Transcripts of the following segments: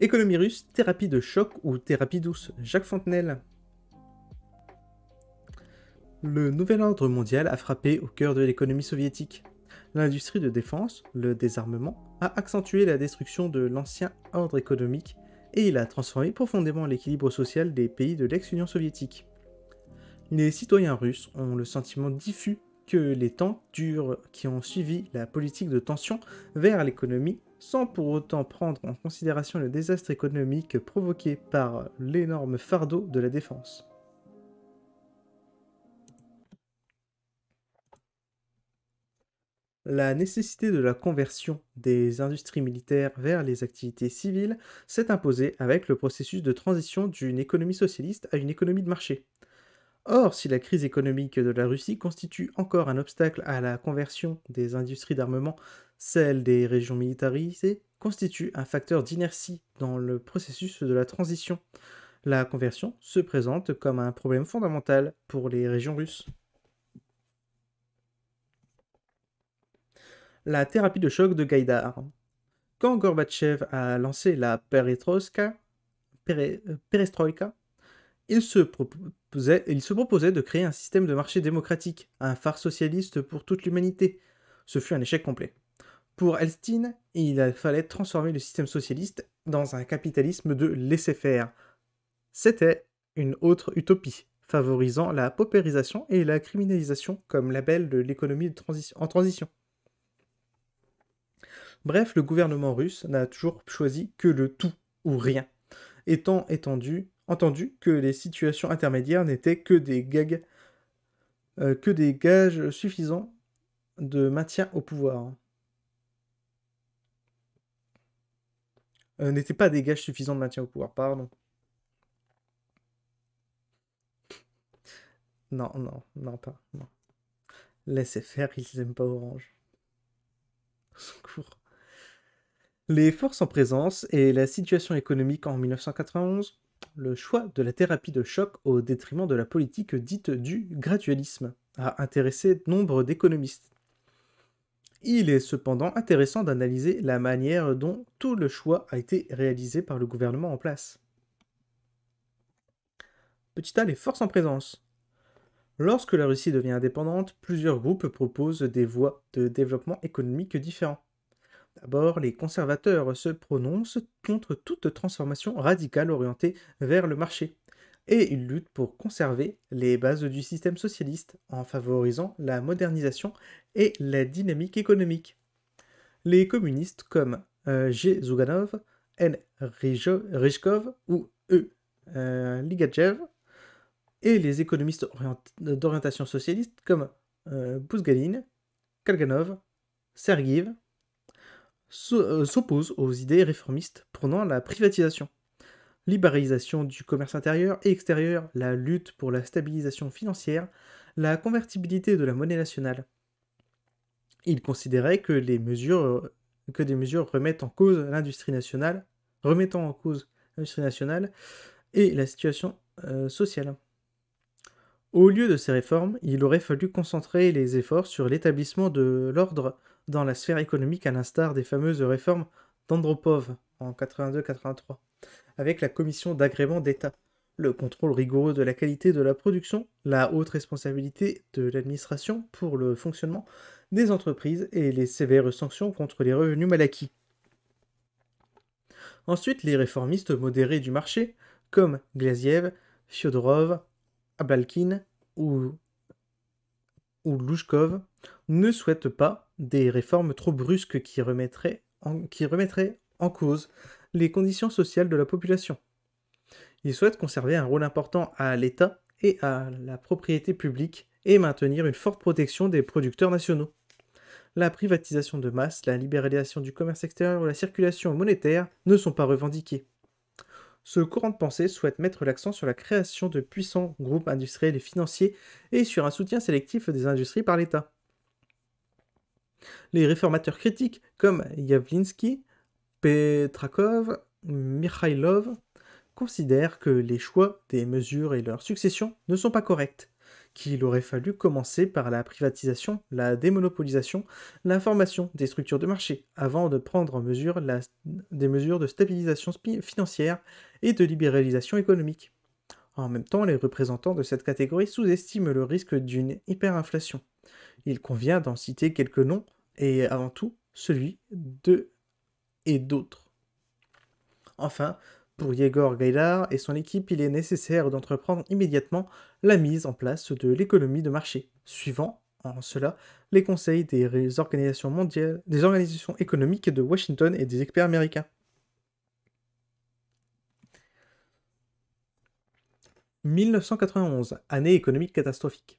Économie russe, thérapie de choc ou thérapie douce, Jacques Fontenelle. Le nouvel ordre mondial a frappé au cœur de l'économie soviétique. L'industrie de défense, le désarmement, a accentué la destruction de l'ancien ordre économique et il a transformé profondément l'équilibre social des pays de l'ex-Union soviétique. Les citoyens russes ont le sentiment diffus que les temps durs qui ont suivi la politique de tension vers l'économie, sans pour autant prendre en considération le désastre économique provoqué par l'énorme fardeau de la défense. La nécessité de la conversion des industries militaires vers les activités civiles s'est imposée avec le processus de transition d'une économie socialiste à une économie de marché. Or, si la crise économique de la Russie constitue encore un obstacle à la conversion des industries d'armement, celle des régions militarisées constitue un facteur d'inertie dans le processus de la transition. La conversion se présente comme un problème fondamental pour les régions russes. La thérapie de choc de Gaïdar. Quand Gorbatchev a lancé la perestroïka, il se proposait de créer un système de marché démocratique, un phare socialiste pour toute l'humanité. Ce fut un échec complet. Pour Elstine, il fallait transformer le système socialiste dans un capitalisme de laisser-faire. C'était une autre utopie, favorisant la paupérisation et la criminalisation comme label de l'économie en transition. Bref, le gouvernement russe n'a toujours choisi que le tout ou rien, étant entendu que les situations intermédiaires n'étaient que des gages suffisants de maintien au pouvoir. N'étaient pas des gages suffisants de maintien au pouvoir, pardon. Non, pas. Non. Laissez faire, ils aiment pas Orange. Au secours. Les forces en présence et la situation économique en 1991, le choix de la thérapie de choc au détriment de la politique dite du gradualisme a intéressé nombre d'économistes. Il est cependant intéressant d'analyser la manière dont tout le choix a été réalisé par le gouvernement en place. Petit a, les forces en présence. Lorsque la Russie devient indépendante, plusieurs groupes proposent des voies de développement économique différents. D'abord, les conservateurs se prononcent contre toute transformation radicale orientée vers le marché, et ils luttent pour conserver les bases du système socialiste en favorisant la modernisation et la dynamique économique. Les communistes comme G. Zyuganov, N. Ryzhkov ou E. Ligachev et les économistes d'orientation socialiste comme Bouzgalin, Kalganov, Sergueïev s'opposent aux idées réformistes prônant la privatisation, libéralisation du commerce intérieur et extérieur, la lutte pour la stabilisation financière, la convertibilité de la monnaie nationale. Ils considéraient que des mesures remettant en cause l'industrie nationale et la situation sociale. Au lieu de ces réformes, il aurait fallu concentrer les efforts sur l'établissement de l'ordre dans la sphère économique à l'instar des fameuses réformes d'Andropov en 82-83, avec la commission d'agrément d'État, le contrôle rigoureux de la qualité de la production, la haute responsabilité de l'administration pour le fonctionnement des entreprises et les sévères sanctions contre les revenus mal acquis. Ensuite, les réformistes modérés du marché, comme Glaziev, Fyodorov, Abalkin ou Louchkov, ne souhaitent pas des réformes trop brusques qui remettraient en cause les conditions sociales de la population. Ils souhaitent conserver un rôle important à l'État et à la propriété publique et maintenir une forte protection des producteurs nationaux. La privatisation de masse, la libéralisation du commerce extérieur ou la circulation monétaire ne sont pas revendiquées. Ce courant de pensée souhaite mettre l'accent sur la création de puissants groupes industriels et financiers et sur un soutien sélectif des industries par l'État. Les réformateurs critiques comme Yavlinsky, Petrakov, Mikhailov considèrent que les choix des mesures et leur succession ne sont pas corrects, qu'il aurait fallu commencer par la privatisation, la démonopolisation, la formation des structures de marché, avant de prendre en mesure des mesures de stabilisation financière et de libéralisation économique. En même temps, les représentants de cette catégorie sous-estiment le risque d'une hyperinflation. Il convient d'en citer quelques noms, et avant tout, celui de et d'autres. Enfin, pour Yegor Gaidar et son équipe, il est nécessaire d'entreprendre immédiatement la mise en place de l'économie de marché, suivant, en cela, les conseils des organisations mondiales, des organisations économiques de Washington et des experts américains. 1991, année économique catastrophique.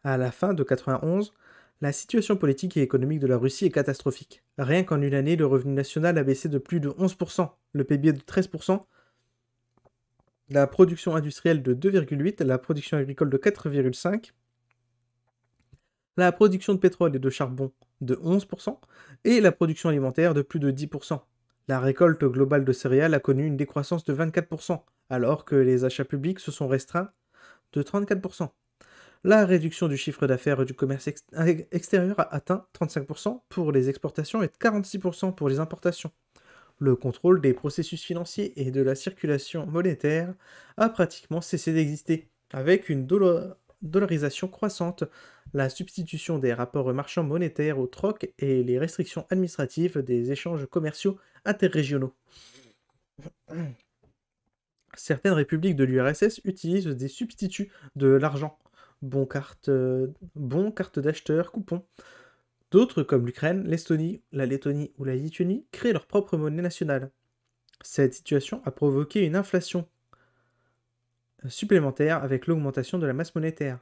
À la fin de 91, la situation politique et économique de la Russie est catastrophique. Rien qu'en une année, le revenu national a baissé de plus de 11%, le PIB de 13%, la production industrielle de 2,8%, la production agricole de 4,5%, la production de pétrole et de charbon de 11%, et la production alimentaire de plus de 10%. La récolte globale de céréales a connu une décroissance de 24%, alors que les achats publics se sont restreints de 34%. La réduction du chiffre d'affaires du commerce extérieur a atteint 35% pour les exportations et 46% pour les importations. Le contrôle des processus financiers et de la circulation monétaire a pratiquement cessé d'exister, avec une dollarisation croissante, la substitution des rapports marchands monétaires au troc et les restrictions administratives des échanges commerciaux interrégionaux. Certaines républiques de l'URSS utilisent des substituts de l'argent, bons cartes d'acheteur, coupons. D'autres, comme l'Ukraine, l'Estonie, la Lettonie ou la Lituanie, créent leur propre monnaie nationale. Cette situation a provoqué une inflation supplémentaire avec l'augmentation de la masse monétaire.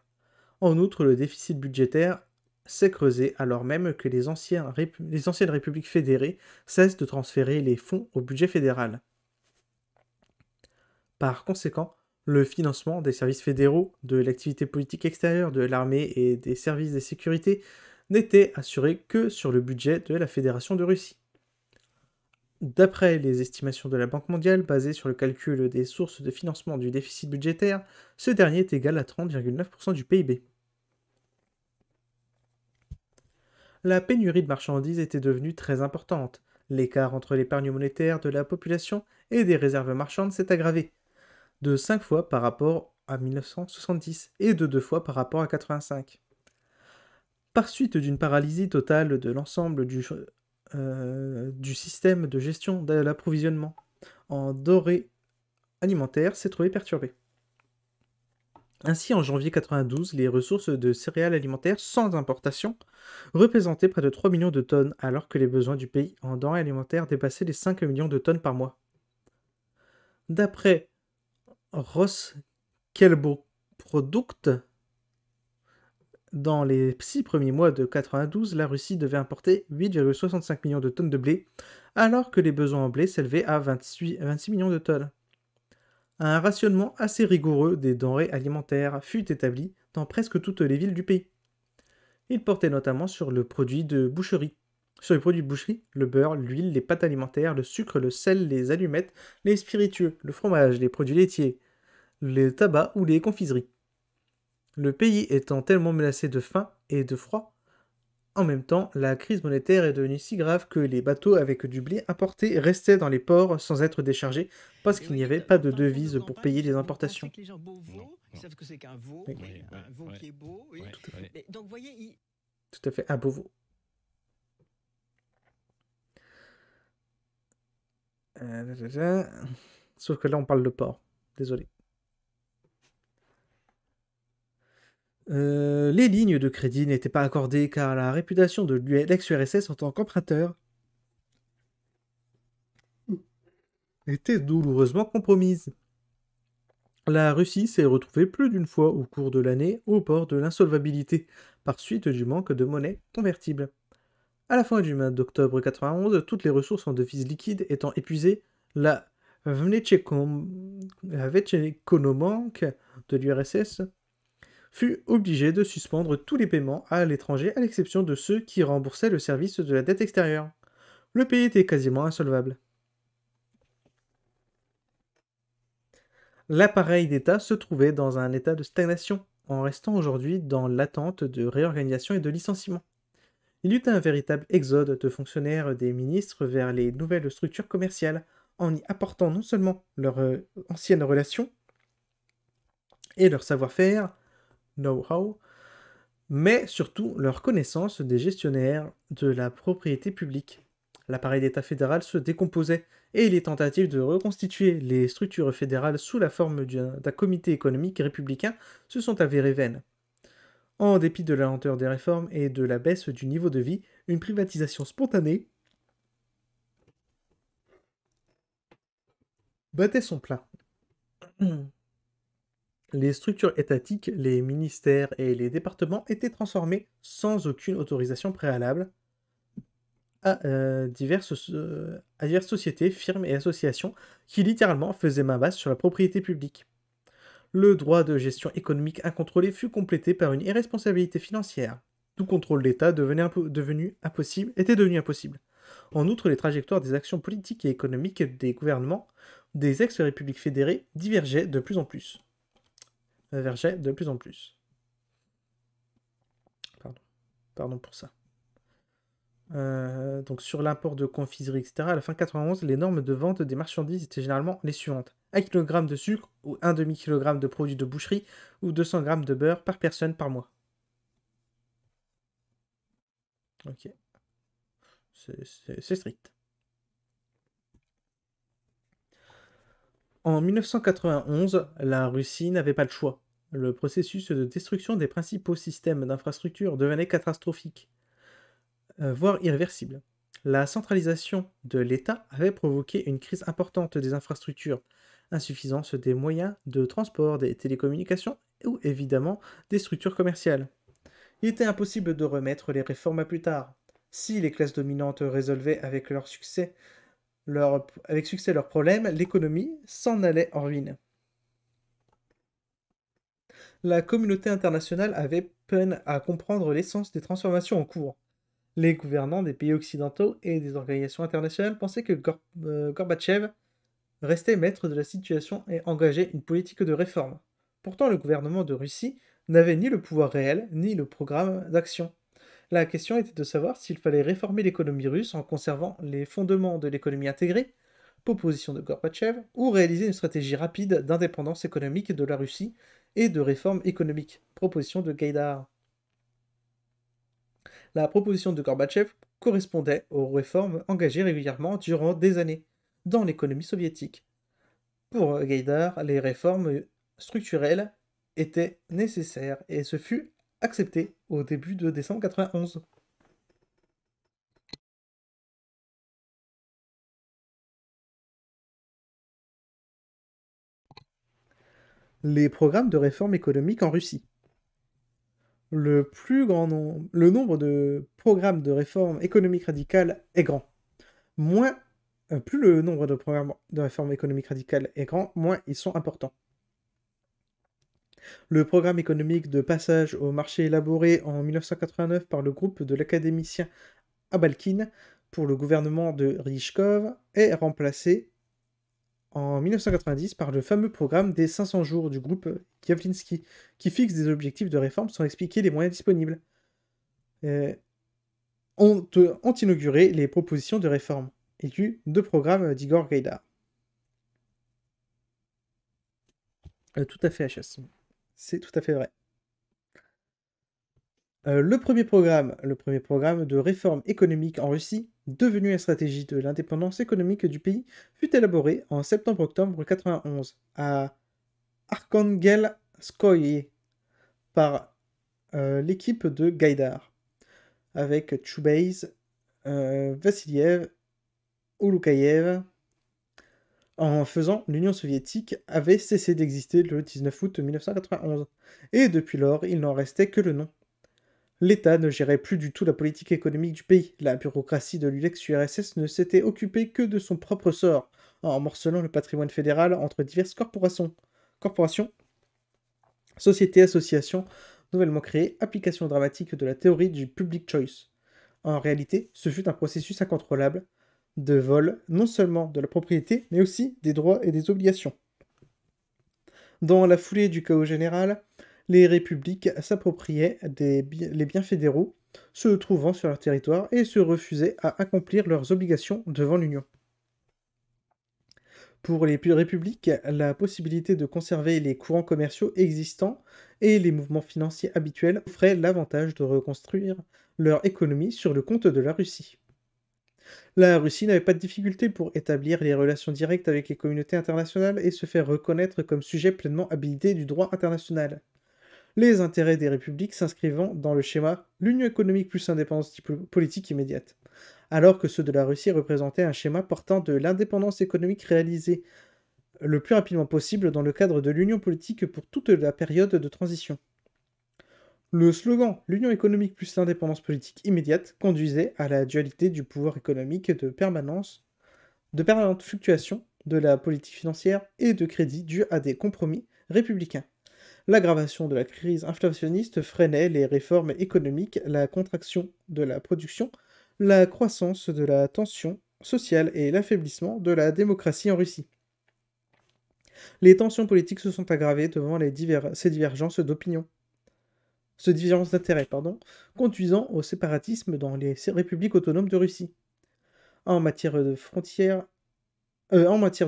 En outre, le déficit budgétaire s'est creusé alors même que les anciennes républiques fédérées cessent de transférer les fonds au budget fédéral. Par conséquent, le financement des services fédéraux, de l'activité politique extérieure, de l'armée et des services de sécurité n'était assuré que sur le budget de la Fédération de Russie. D'après les estimations de la Banque mondiale, basées sur le calcul des sources de financement du déficit budgétaire, ce dernier est égal à 30,9% du PIB. La pénurie de marchandises était devenue très importante. L'écart entre l'épargne monétaire de la population et des réserves marchandes s'est aggravé, de 5 fois par rapport à 1970 et de 2 fois par rapport à 85. Par suite d'une paralysie totale de l'ensemble du système de gestion de l'approvisionnement en denrées alimentaires s'est trouvé perturbé. Ainsi, en janvier 92, les ressources de céréales alimentaires sans importation représentaient près de 3 millions de tonnes, alors que les besoins du pays en denrées alimentaires dépassaient les 5 millions de tonnes par mois. D'après Roskelboprodukt, dans les 6 premiers mois de 92, la Russie devait importer 8,65 millions de tonnes de blé, alors que les besoins en blé s'élevaient à 26 millions de tonnes. Un rationnement assez rigoureux des denrées alimentaires fut établi dans presque toutes les villes du pays. Il portait notamment sur les produits de boucherie, le beurre, l'huile, les pâtes alimentaires, le sucre, le sel, les allumettes, les spiritueux, le fromage, les produits laitiers, le tabac ou les confiseries. Le pays étant tellement menacé de faim et de froid, en même temps, la crise monétaire est devenue si grave que les bateaux avec du blé importé restaient dans les ports sans être déchargés parce qu'il n'y avait pas de devise pour payer les importations. Les gens Beauvau, ils savent ce que c'est qu'un veau, Oui. un veau qui est beau. Oui. Tout à fait. Mais donc, vous voyez, Tout à fait, à Beauvau. Sauf que là, on parle de port. Désolé. Les lignes de crédit n'étaient pas accordées car la réputation de l'ex-URSS en tant qu'emprunteur était douloureusement compromise. La Russie s'est retrouvée plus d'une fois au cours de l'année au bord de l'insolvabilité, par suite du manque de monnaie convertible. À la fin du mois d'octobre 91, toutes les ressources en devises liquides étant épuisées, la Vnechekonobank de l'URSS fut obligée de suspendre tous les paiements à l'étranger à l'exception de ceux qui remboursaient le service de la dette extérieure. Le pays était quasiment insolvable. L'appareil d'État se trouvait dans un état de stagnation, en restant aujourd'hui dans l'attente de réorganisation et de licenciement. Il y eut un véritable exode de fonctionnaires des ministres vers les nouvelles structures commerciales, en y apportant non seulement leurs anciennes relations et leur savoir-faire, know-how, mais surtout leur connaissance des gestionnaires de la propriété publique. L'appareil d'État fédéral se décomposait et les tentatives de reconstituer les structures fédérales sous la forme d'un comité économique républicain se sont avérées vaines. En dépit de la lenteur des réformes et de la baisse du niveau de vie, une privatisation spontanée battait son plein. Les structures étatiques, les ministères et les départements étaient transformés sans aucune autorisation préalable à diverses sociétés, firmes et associations qui littéralement faisaient main basse sur la propriété publique. Le droit de gestion économique incontrôlé fut complété par une irresponsabilité financière. Tout contrôle d'État était devenu impossible. En outre, les trajectoires des actions politiques et économiques des gouvernements des ex-républiques fédérées divergeaient de plus en plus. Pardon pour ça. Donc sur l'import de confiserie, etc., à la fin 91, les normes de vente des marchandises étaient généralement les suivantes. 1 kg de sucre ou 1 demi-kg de produits de boucherie ou 200 g de beurre par personne par mois. Ok. C'est strict. En 1991, la Russie n'avait pas le choix. Le processus de destruction des principaux systèmes d'infrastructure devenait catastrophique, voire irréversible. La centralisation de l'État avait provoqué une crise importante des infrastructures, insuffisance des moyens de transport, des télécommunications ou évidemment des structures commerciales. Il était impossible de remettre les réformes à plus tard. Si les classes dominantes résolvaient avec succès leurs problèmes, l'économie s'en allait en ruine. La communauté internationale avait peine à comprendre l'essence des transformations en cours. Les gouvernants des pays occidentaux et des organisations internationales pensaient que Gorbatchev restait maître de la situation et engageait une politique de réforme. Pourtant, le gouvernement de Russie n'avait ni le pouvoir réel, ni le programme d'action. La question était de savoir s'il fallait réformer l'économie russe en conservant les fondements de l'économie intégrée, proposition de Gorbatchev, ou réaliser une stratégie rapide d'indépendance économique de la Russie et de réforme économique, proposition de Gaïdar. La proposition de Gorbatchev correspondait aux réformes engagées régulièrement durant des années dans l'économie soviétique. Pour Gaïdar, les réformes structurelles étaient nécessaires et ce fut accepté au début de décembre 91. Les programmes de réforme économique en Russie. Le nombre de programmes de réforme économique radicale est grand. Plus le nombre de programmes de réforme économique radicale est grand, moins ils sont importants. Le programme économique de passage au marché élaboré en 1989 par le groupe de l'académicien Abalkin pour le gouvernement de Ryzhkov est remplacé en 1990 par le fameux programme des 500 jours du groupe Yavlinsky, qui fixe des objectifs de réforme sans expliquer les moyens disponibles. Ont inauguré les propositions de réforme, issues de programmes d'Igor Gaïdar. Tout à fait, HS. C'est tout à fait vrai. Le premier programme de réforme économique en Russie, devenu la stratégie de l'indépendance économique du pays, fut élaboré en septembre-octobre 1991 à Arkhangelskoye par l'équipe de Gaïdar, avec Chubais, Vassiliev, Ouloukaïev, en faisant l'Union soviétique avait cessé d'exister le 19 août 1991, et depuis lors il n'en restait que le nom. L'État ne gérait plus du tout la politique économique du pays. La bureaucratie de l'ex-URSS ne s'était occupée que de son propre sort, en morcelant le patrimoine fédéral entre diverses corporations, sociétés, associations, nouvellement créées, application dramatique de la théorie du public choice. En réalité, ce fut un processus incontrôlable de vol non seulement de la propriété, mais aussi des droits et des obligations. Dans la foulée du chaos général, les républiques s'appropriaient les biens fédéraux se trouvant sur leur territoire et se refusaient à accomplir leurs obligations devant l'Union. Pour les républiques, la possibilité de conserver les courants commerciaux existants et les mouvements financiers habituels offrait l'avantage de reconstruire leur économie sur le compte de la Russie. La Russie n'avait pas de difficulté pour établir les relations directes avec les communautés internationales et se faire reconnaître comme sujet pleinement habilité du droit international. Les intérêts des républiques s'inscrivant dans le schéma l'union économique plus indépendance politique immédiate, alors que ceux de la Russie représentaient un schéma portant de l'indépendance économique réalisée le plus rapidement possible dans le cadre de l'union politique pour toute la période de transition. Le slogan « L'union économique plus l'indépendance politique immédiate » conduisait à la dualité du pouvoir économique de permanente fluctuation de la politique financière et de crédit due à des compromis républicains. L'aggravation de la crise inflationniste freinait les réformes économiques, la contraction de la production, la croissance de la tension sociale et l'affaiblissement de la démocratie en Russie. Les tensions politiques se sont aggravées devant ces divergences d'opinion. Ce divergence d'intérêts, conduisant au séparatisme dans les républiques autonomes de Russie. En matière de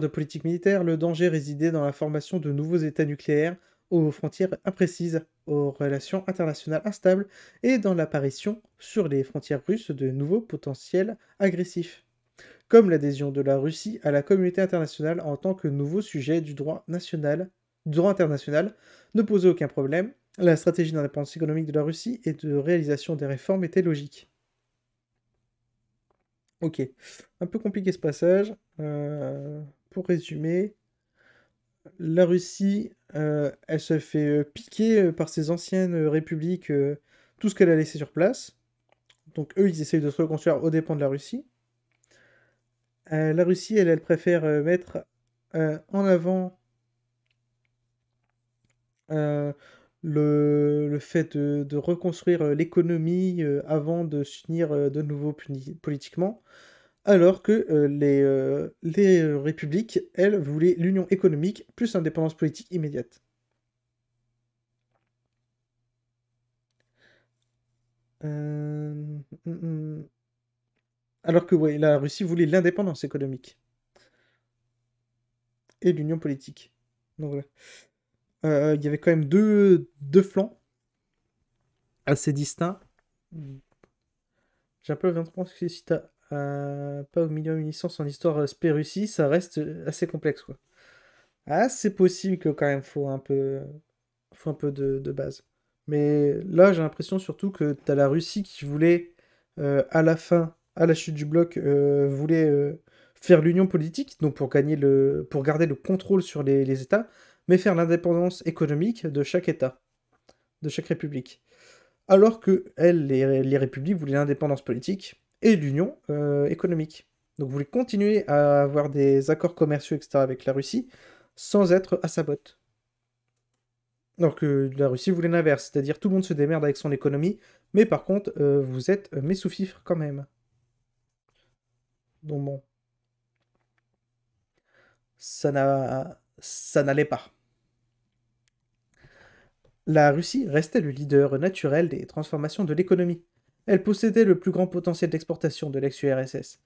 politique militaire, le danger résidait dans la formation de nouveaux États nucléaires aux frontières imprécises, aux relations internationales instables et dans l'apparition sur les frontières russes de nouveaux potentiels agressifs, comme l'adhésion de la Russie à la communauté internationale en tant que nouveau sujet du droit international, ne posait aucun problème. La stratégie d'indépendance économique de la Russie et de réalisation des réformes était logique. Ok, un peu compliqué ce passage. Pour résumer, la Russie, elle se fait piquer par ses anciennes républiques tout ce qu'elle a laissé sur place. Donc eux, ils essayent de se reconstruire aux dépens de la Russie. La Russie, elle préfère mettre en avant le fait de reconstruire l'économie avant de s'unir de nouveau politiquement, alors que les républiques, elles, voulaient l'union économique plus indépendance politique immédiate. Alors que ouais, la Russie voulait l'indépendance économique et l'union politique. Donc voilà. Il y avait quand même deux flancs assez distincts. J'ai un peu l'impression que si t'as pas au milieu une licence en histoire spé-Russie, ça reste assez complexe, quoi. Ah, c'est possible que quand même faut un peu de base. Mais là, j'ai l'impression surtout que t'as la Russie qui voulait, à la fin, à la chute du bloc, voulait faire l'union politique, donc pour garder le contrôle sur les États, mais faire l'indépendance économique de chaque État, de chaque république. Alors que elles, les républiques, voulaient l'indépendance politique et l'union économique. Donc voulaient continuer à avoir des accords commerciaux, etc. avec la Russie, sans être à sa botte. Alors que la Russie voulait l'inverse, c'est-à-dire tout le monde se démerde avec son économie, mais par contre, vous êtes mes sous-fifres quand même. Donc bon, ça n'allait pas. La Russie restait le leader naturel des transformations de l'économie. Elle possédait le plus grand potentiel d'exportation de l'ex-URSS.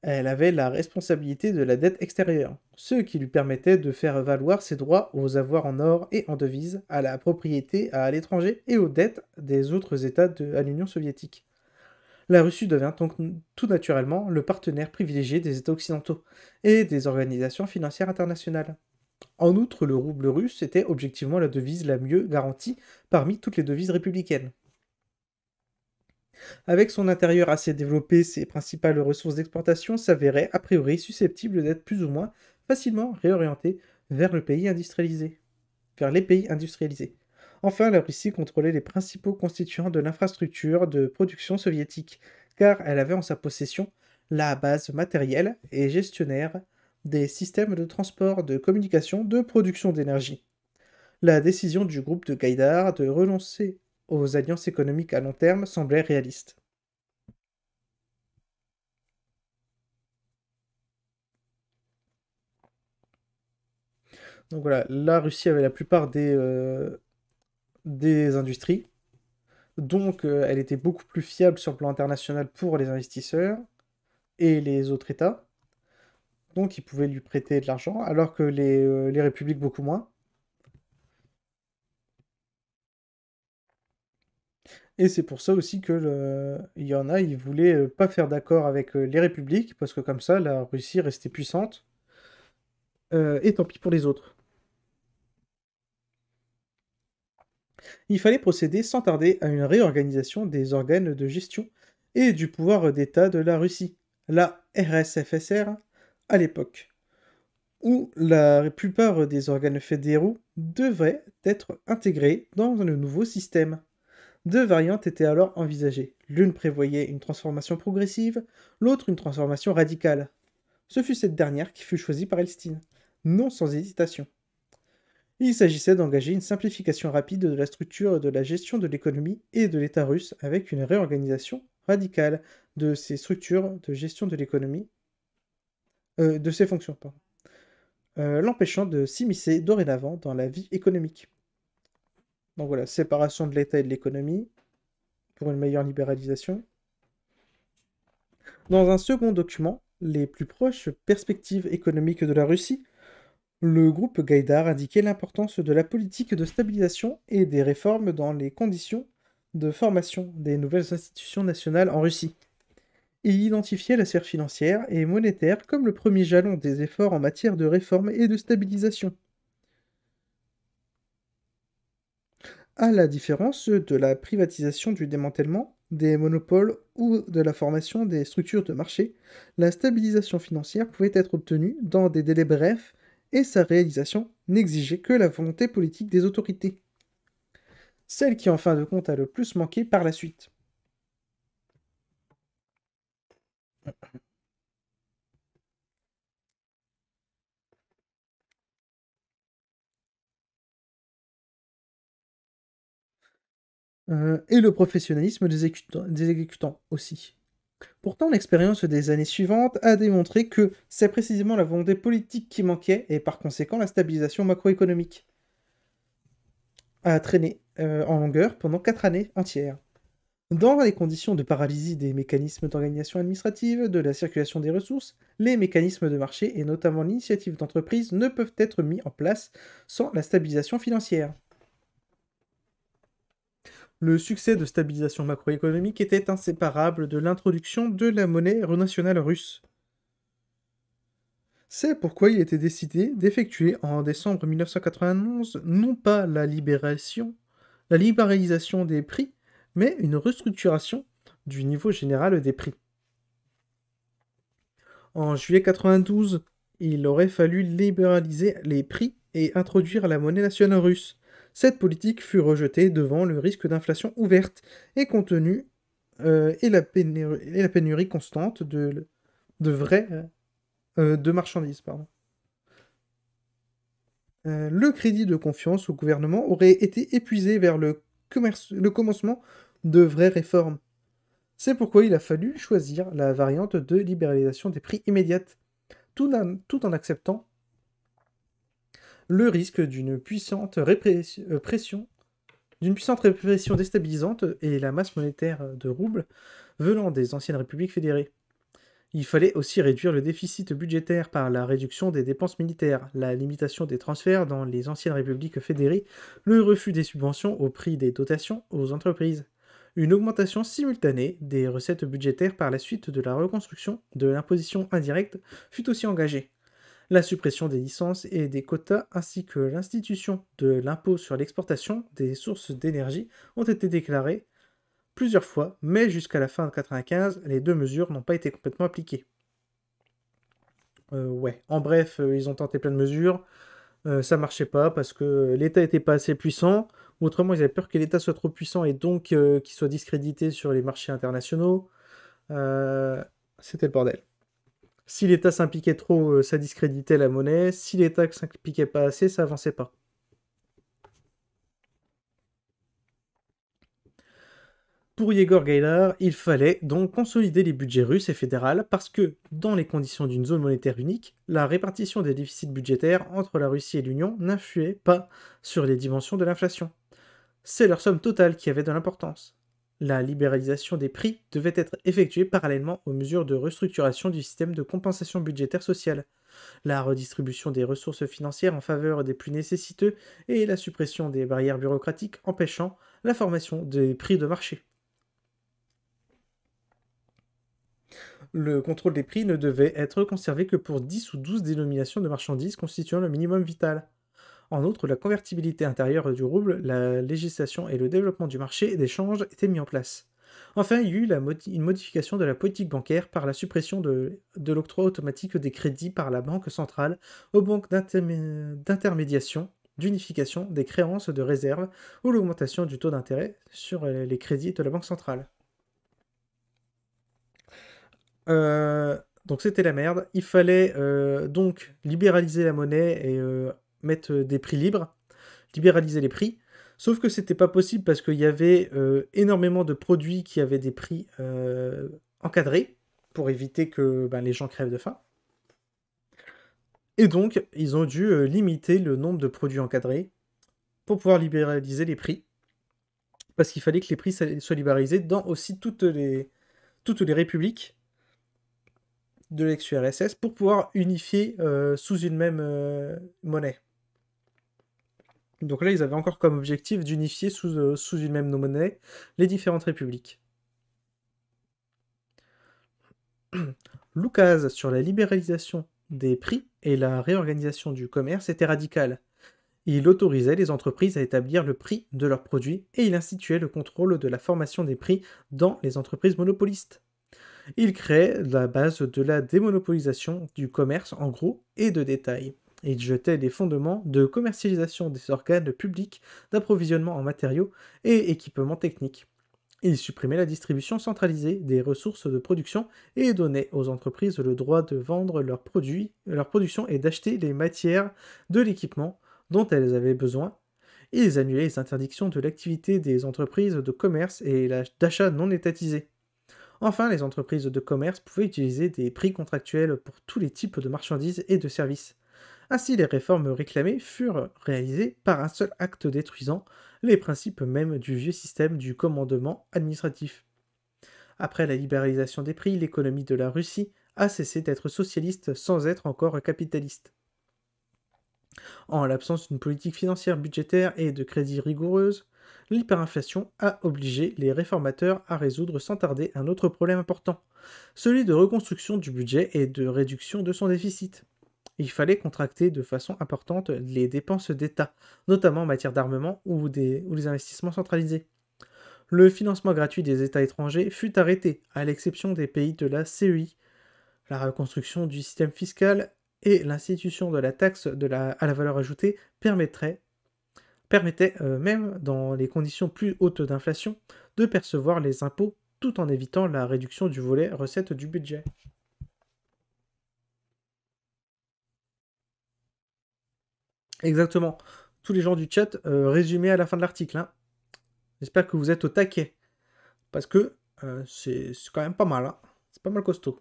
Elle avait la responsabilité de la dette extérieure, ce qui lui permettait de faire valoir ses droits aux avoirs en or et en devises, à la propriété à l'étranger et aux dettes des autres États à l'Union soviétique. La Russie devint donc tout naturellement le partenaire privilégié des États occidentaux et des organisations financières internationales. En outre, le rouble russe était objectivement la devise la mieux garantie parmi toutes les devises républicaines. Avec son intérieur assez développé, ses principales ressources d'exportation s'avéraient a priori susceptibles d'être plus ou moins facilement réorientées vers les pays industrialisés. Enfin, la Russie contrôlait les principaux constituants de l'infrastructure de production soviétique, car elle avait en sa possession la base matérielle et gestionnaire des systèmes de transport, de communication, de production d'énergie. La décision du groupe de Gaïdar de renoncer aux alliances économiques à long terme semblait réaliste. Donc voilà, la Russie avait la plupart des industries, donc elle était beaucoup plus fiable sur le plan international pour les investisseurs et les autres États, donc ils pouvaient lui prêter de l'argent, alors que les républiques beaucoup moins. Et c'est pour ça aussi que il y en a, ils voulaient pas faire d'accord avec les républiques, parce que comme ça, la Russie restait puissante, et tant pis pour les autres. Il fallait procéder sans tarder à une réorganisation des organes de gestion et du pouvoir d'État de la Russie, la RSFSR, à l'époque, où la plupart des organes fédéraux devaient être intégrés dans le nouveau système. Deux variantes étaient alors envisagées. L'une prévoyait une transformation progressive, l'autre une transformation radicale. Ce fut cette dernière qui fut choisie par Elstine, non sans hésitation. Il s'agissait d'engager une simplification rapide de la structure de la gestion de l'économie et de l'État russe avec une réorganisation radicale de ces structures de gestion de l'économie, de ses fonctions, pardon, l'empêchant de s'immiscer dorénavant dans la vie économique. Donc voilà, séparation de l'État et de l'économie pour une meilleure libéralisation. Dans un second document, les plus proches perspectives économiques de la Russie, le groupe Gaïdar indiquait l'importance de la politique de stabilisation et des réformes dans les conditions de formation des nouvelles institutions nationales en Russie. Il identifiait la sphère financière et monétaire comme le premier jalon des efforts en matière de réforme et de stabilisation. À la différence de la privatisation du démantèlement des monopoles ou de la formation des structures de marché, la stabilisation financière pouvait être obtenue dans des délais brefs et sa réalisation n'exigeait que la volonté politique des autorités. Celle qui en fin de compte a le plus manqué par la suite. Et le professionnalisme des exécutants aussi. Pourtant, l'expérience des années suivantes a démontré que c'est précisément la volonté politique qui manquait et par conséquent la stabilisation macroéconomique a traîné en longueur pendant 4 années entières. Dans les conditions de paralysie des mécanismes d'organisation administrative, de la circulation des ressources, les mécanismes de marché et notamment l'initiative d'entreprise ne peuvent être mis en place sans la stabilisation financière. Le succès de stabilisation macroéconomique était inséparable de l'introduction de la monnaie nationale russe. C'est pourquoi il était décidé d'effectuer en décembre 1991 non pas la libéralisation des prix, mais une restructuration du niveau général des prix. En juillet 92, il aurait fallu libéraliser les prix et introduire la monnaie nationale russe. Cette politique fut rejetée devant le risque d'inflation ouverte et contenue et la pénurie constante de marchandises. Pardon. Le crédit de confiance au gouvernement aurait été épuisé vers le commencement de vraies réformes. C'est pourquoi il a fallu choisir la variante de libéralisation des prix immédiate, tout en acceptant le risque d'une puissante répression déstabilisante et la masse monétaire de roubles venant des anciennes républiques fédérées. Il fallait aussi réduire le déficit budgétaire par la réduction des dépenses militaires, la limitation des transferts dans les anciennes républiques fédérées, le refus des subventions au prix des dotations aux entreprises. Une augmentation simultanée des recettes budgétaires par la suite de la reconstruction de l'imposition indirecte fut aussi engagée. La suppression des licences et des quotas ainsi que l'institution de l'impôt sur l'exportation des sources d'énergie ont été déclarées plusieurs fois, mais jusqu'à la fin de 1995, les deux mesures n'ont pas été complètement appliquées. Ouais. En bref, ils ont tenté plein de mesures, ça marchait pas parce que l'État était pas assez puissant, ou autrement ils avaient peur que l'État soit trop puissant et donc qu'il soit discrédité sur les marchés internationaux. Euh, C'était le bordel. Si l'État s'impliquait trop, ça discréditait la monnaie. Si l'État s'impliquait pas assez, ça avançait pas. Pour Yegor Gaïdar, il fallait donc consolider les budgets russes et fédéraux parce que, dans les conditions d'une zone monétaire unique, la répartition des déficits budgétaires entre la Russie et l'Union n'influait pas sur les dimensions de l'inflation. C'est leur somme totale qui avait de l'importance. La libéralisation des prix devait être effectuée parallèlement aux mesures de restructuration du système de compensation budgétaire sociale, la redistribution des ressources financières en faveur des plus nécessiteux et la suppression des barrières bureaucratiques empêchant la formation des prix de marché. Le contrôle des prix ne devait être conservé que pour 10 ou 12 dénominations de marchandises constituant le minimum vital. En outre, la convertibilité intérieure du rouble, la législation et le développement du marché d'échange étaient mis en place. Enfin, il y eut une modification de la politique bancaire par la suppression de l'octroi automatique des crédits par la Banque centrale aux banques d'intermédiation, d'unification des créances de réserve ou l'augmentation du taux d'intérêt sur les crédits de la Banque centrale. Donc c'était la merde. Il fallait donc libéraliser la monnaie et mettre des prix libres, libéraliser les prix. Sauf que c'était pas possible parce qu'il y avait énormément de produits qui avaient des prix encadrés pour éviter que les gens crèvent de faim. Et donc, ils ont dû limiter le nombre de produits encadrés pour pouvoir libéraliser les prix. Parce qu'il fallait que les prix soient libéralisés dans aussi toutes les républiques de l'ex-URSS pour pouvoir unifier sous une même monnaie. Donc là, ils avaient encore comme objectif d'unifier sous une même monnaie les différentes républiques. L'oukase sur la libéralisation des prix et la réorganisation du commerce était radical. Il autorisait les entreprises à établir le prix de leurs produits et il instituait le contrôle de la formation des prix dans les entreprises monopolistes. Il crée la base de la démonopolisation du commerce en gros et de détail. Il jetait les fondements de commercialisation des organes publics d'approvisionnement en matériaux et équipements techniques. Il supprimait la distribution centralisée des ressources de production et donnait aux entreprises le droit de vendre leurs production et d'acheter les matières de l'équipement dont elles avaient besoin. Ils annulaient les interdictions de l'activité des entreprises de commerce et d'achat non étatisés. Enfin, les entreprises de commerce pouvaient utiliser des prix contractuels pour tous les types de marchandises et de services. Ainsi, les réformes réclamées furent réalisées par un seul acte détruisant les principes mêmes du vieux système du commandement administratif. Après la libéralisation des prix, l'économie de la Russie a cessé d'être socialiste sans être encore capitaliste. En l'absence d'une politique financière, budgétaire et de crédit rigoureuse, l'hyperinflation a obligé les réformateurs à résoudre sans tarder un autre problème important, celui de reconstruction du budget et de réduction de son déficit. Il fallait contracter de façon importante les dépenses d'État, notamment en matière d'armement ou les investissements centralisés. Le financement gratuit des États étrangers fut arrêté, à l'exception des pays de la CEI. La reconstruction du système fiscal et l'institution de la taxe à la valeur ajoutée permettaient, même dans les conditions plus hautes d'inflation, de percevoir les impôts tout en évitant la réduction du volet recettes du budget. Exactement. Tous les gens du chat, résumé à la fin de l'article. Hein. J'espère que vous êtes au taquet. Parce que c'est quand même pas mal. Hein. C'est pas mal costaud.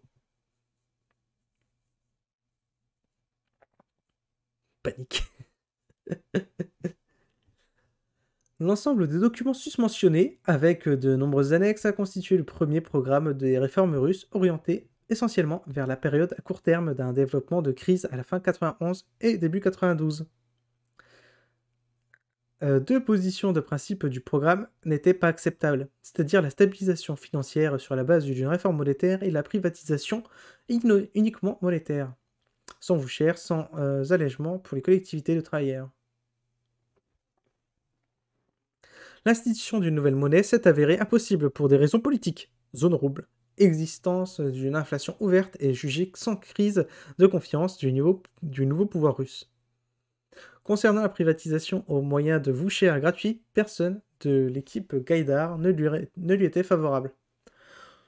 Panique. L'ensemble des documents susmentionnés, avec de nombreuses annexes, a constitué le premier programme des réformes russes orienté essentiellement vers la période à court terme d'un développement de crise à la fin 91 et début 92. Deux positions de principe du programme n'étaient pas acceptables, c'est-à-dire la stabilisation financière sur la base d'une réforme monétaire et la privatisation uniquement monétaire, sans voucher, sans allègement pour les collectivités de travailleurs. L'institution d'une nouvelle monnaie s'est avérée impossible pour des raisons politiques, zone rouble, existence d'une inflation ouverte et jugée sans crise de confiance du nouveau pouvoir russe. Concernant la privatisation au moyen de vouchers gratuits, personne de l'équipe Gaïdar ne lui était favorable.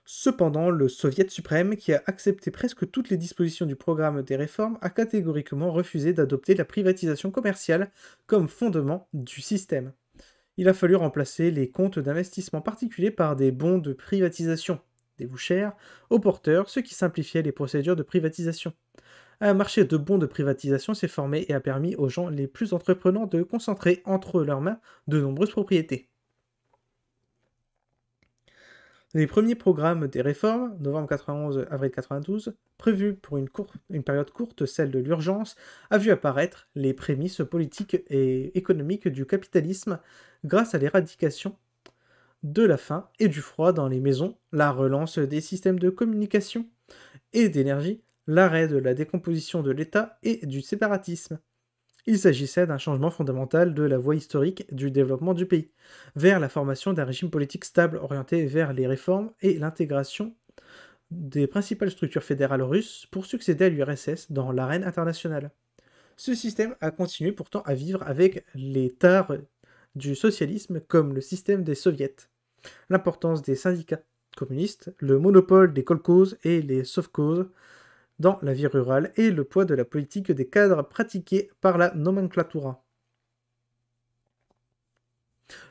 Cependant, le Soviet suprême, qui a accepté presque toutes les dispositions du programme des réformes, a catégoriquement refusé d'adopter la privatisation commerciale comme fondement du système. Il a fallu remplacer les comptes d'investissement particuliers par des bons de privatisation, des vouchers, aux porteurs, ce qui simplifiait les procédures de privatisation. Un marché de bons de privatisation s'est formé et a permis aux gens les plus entreprenants de concentrer entre leurs mains de nombreuses propriétés. Les premiers programmes des réformes, novembre 91, avril 92, prévus pour une période courte, celle de l'urgence, a vu apparaître les prémices politiques et économiques du capitalisme grâce à l'éradication de la faim et du froid dans les maisons, la relance des systèmes de communication et d'énergie, l'arrêt de la décomposition de l'État et du séparatisme. Il s'agissait d'un changement fondamental de la voie historique du développement du pays, vers la formation d'un régime politique stable orienté vers les réformes et l'intégration des principales structures fédérales russes pour succéder à l'URSS dans l'arène internationale. Ce système a continué pourtant à vivre avec les tares du socialisme comme le système des soviets, l'importance des syndicats communistes, le monopole des kolkhozes et les sovkhozes dans la vie rurale et le poids de la politique des cadres pratiquée par la nomenclatura.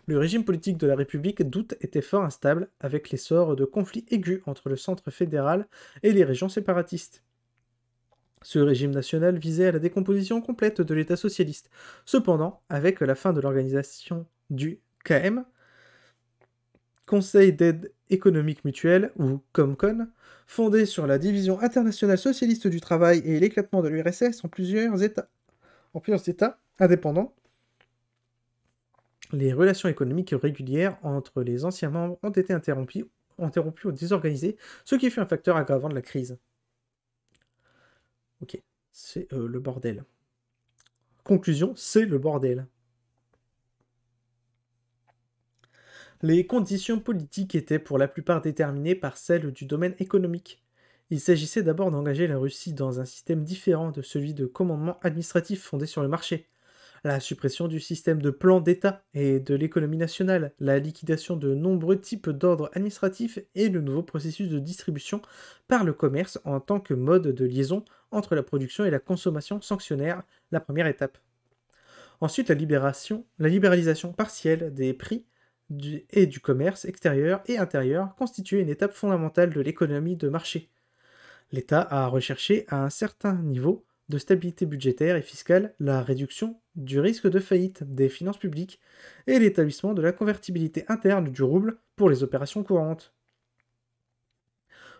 Le régime politique de la République d'août était fort instable, avec l'essor de conflits aigus entre le centre fédéral et les régions séparatistes. Ce régime national visait à la décomposition complète de l'État socialiste. Cependant, avec la fin de l'organisation du KM, Conseil d'aide économique mutuelle, ou COMCON, fondé sur la division internationale socialiste du travail et l'éclatement de l'URSS en plusieurs États indépendants, les relations économiques régulières entre les anciens membres ont été interrompues ou désorganisées, ce qui fut un facteur aggravant de la crise. Ok, c'est le bordel. Conclusion, c'est le bordel. Les conditions politiques étaient pour la plupart déterminées par celles du domaine économique. Il s'agissait d'abord d'engager la Russie dans un système différent de celui de commandement administratif fondé sur le marché. La suppression du système de plan d'État et de l'économie nationale, la liquidation de nombreux types d'ordres administratifs et le nouveau processus de distribution par le commerce en tant que mode de liaison entre la production et la consommation sanctionnaire, la première étape. Ensuite, la libéralisation partielle des prix et du commerce extérieur et intérieur constituait une étape fondamentale de l'économie de marché. L'État a recherché à un certain niveau de stabilité budgétaire et fiscale la réduction du risque de faillite des finances publiques et l'établissement de la convertibilité interne du rouble pour les opérations courantes.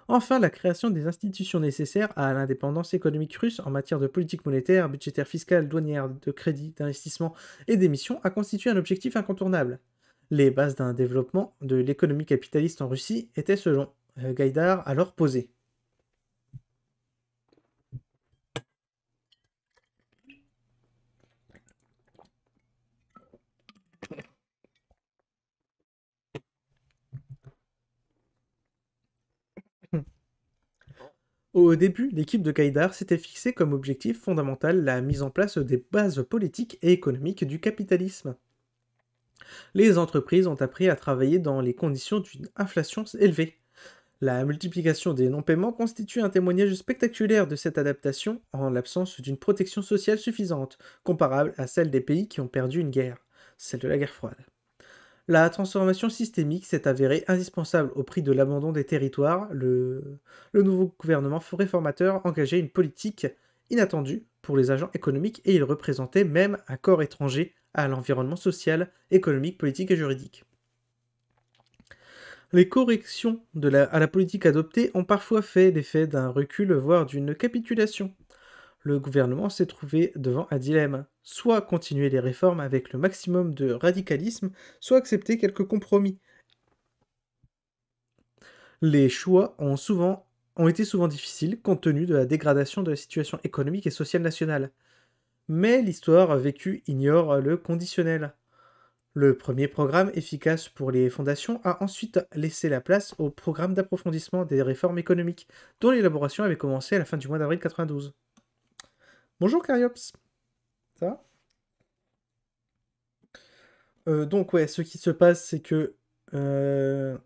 Enfin, la création des institutions nécessaires à l'indépendance économique russe en matière de politique monétaire, budgétaire, fiscale, douanière, de crédit, d'investissement et d'émissions a constitué un objectif incontournable. Les bases d'un développement de l'économie capitaliste en Russie étaient, selon Gaïdar, alors posées. Au début, l'équipe de Gaïdar s'était fixé comme objectif fondamental la mise en place des bases politiques et économiques du capitalisme. Les entreprises ont appris à travailler dans les conditions d'une inflation élevée. La multiplication des non-paiements constitue un témoignage spectaculaire de cette adaptation en l'absence d'une protection sociale suffisante, comparable à celle des pays qui ont perdu une guerre, celle de la guerre froide. La transformation systémique s'est avérée indispensable au prix de l'abandon des territoires. Le nouveau gouvernement réformateur engageait une politique inattendue pour les agents économiques et il représentait même un corps étranger à l'environnement social, économique, politique et juridique. Les corrections à la politique adoptée ont parfois fait l'effet d'un recul, voire d'une capitulation. Le gouvernement s'est trouvé devant un dilemme. Soit continuer les réformes avec le maximum de radicalisme, soit accepter quelques compromis. Les choix ont été souvent difficiles compte tenu de la dégradation de la situation économique et sociale nationale. Mais l'histoire vécue ignore le conditionnel. Le premier programme efficace pour les fondations a ensuite laissé la place au programme d'approfondissement des réformes économiques, dont l'élaboration avait commencé à la fin du mois d'avril 92. Bonjour Cariops. Ça va donc ouais, ce qui se passe, c'est que le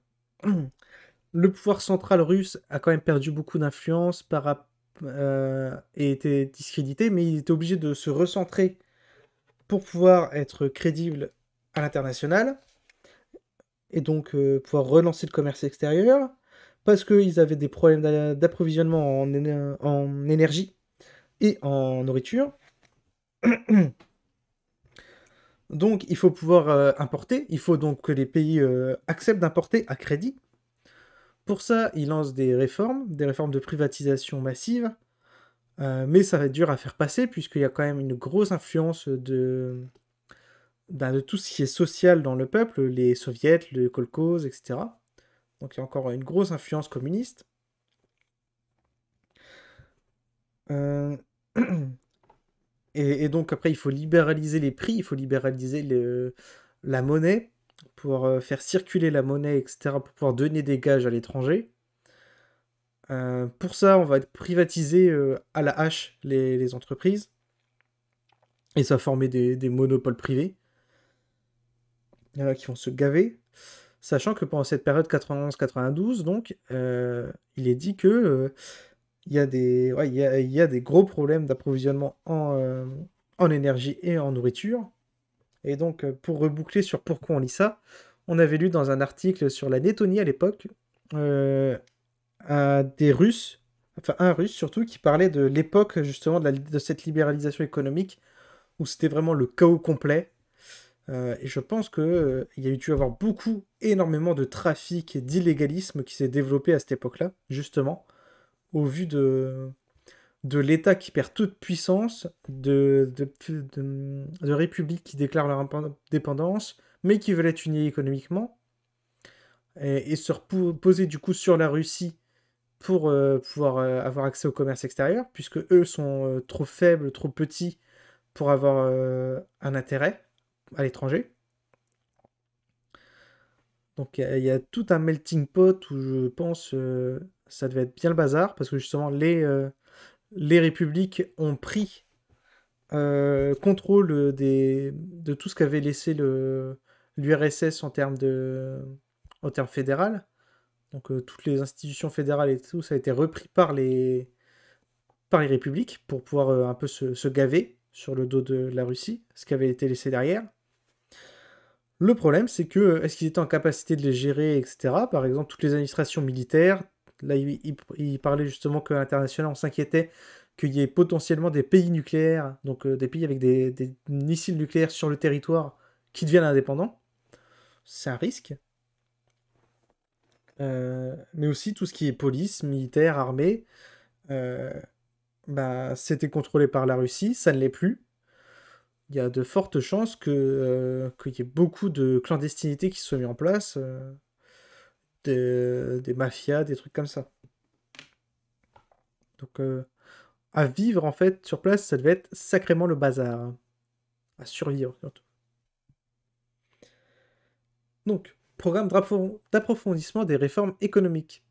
pouvoir central russe a quand même perdu beaucoup d'influence et était discrédité, mais il était obligé de se recentrer pour pouvoir être crédible à l'international, et donc pouvoir relancer le commerce extérieur, parce qu'ils avaient des problèmes d'approvisionnement en énergie et en nourriture. Donc il faut pouvoir importer, il faut donc que les pays acceptent d'importer à crédit. Pour ça, ils lancent des réformes de privatisation massive, mais ça va être dur à faire passer, puisqu'il y a quand même une grosse influence de tout ce qui est social dans le peuple, les soviets, le kolkhoz, etc. Donc il y a encore une grosse influence communiste. Euh, et donc après, il faut libéraliser les prix, il faut libéraliser la monnaie, pour faire circuler la monnaie, etc., pour pouvoir donner des gages à l'étranger. Pour ça, on va privatiser à la hache les entreprises, et ça va former des monopoles privés qui vont se gaver. Sachant que pendant cette période 91-92, donc, il est dit que il y a il y a des gros problèmes d'approvisionnement en énergie et en nourriture. Et donc, pour reboucler sur pourquoi on lit ça, on avait lu dans un article sur la Lettonie à l'époque, euh, des Russes, enfin un Russe surtout, qui parlait de l'époque justement de cette libéralisation économique, où c'était vraiment le chaos complet. Et je pense que il y a dû avoir énormément de trafic et d'illégalisme qui s'est développé à cette époque-là, justement, au vu de l'État qui perd toute puissance, de républiques qui déclarent leur indépendance, mais qui veulent être unies économiquement, et se reposer du coup sur la Russie pour pouvoir avoir accès au commerce extérieur, puisque eux sont trop faibles, trop petits pour avoir un intérêt à l'étranger. Donc il y a tout un melting pot où je pense ça devait être bien le bazar, parce que justement les républiques ont pris contrôle de tout ce qu'avait laissé l'URSS en termes fédéral. Donc toutes les institutions fédérales et tout, ça a été repris par les républiques pour pouvoir un peu se gaver sur le dos de la Russie, ce qui avait été laissé derrière. Le problème, c'est que est-ce qu'ils étaient en capacité de les gérer, etc. Par exemple, toutes les administrations militaires, là, il parlait justement qu'à l'international, on s'inquiétait qu'il y ait potentiellement des pays nucléaires, donc des pays avec des missiles nucléaires sur le territoire qui deviennent indépendants. C'est un risque. Mais aussi tout ce qui est police, militaire, armée, euh, bah, c'était contrôlé par la Russie, ça ne l'est plus. Il y a de fortes chances qu'il y ait beaucoup de clandestinité qui se soit mis en place, des mafias, des trucs comme ça. Donc, à vivre en fait sur place, ça devait être sacrément le bazar, hein. À survivre surtout. Donc, programme d'approfondissement des réformes économiques.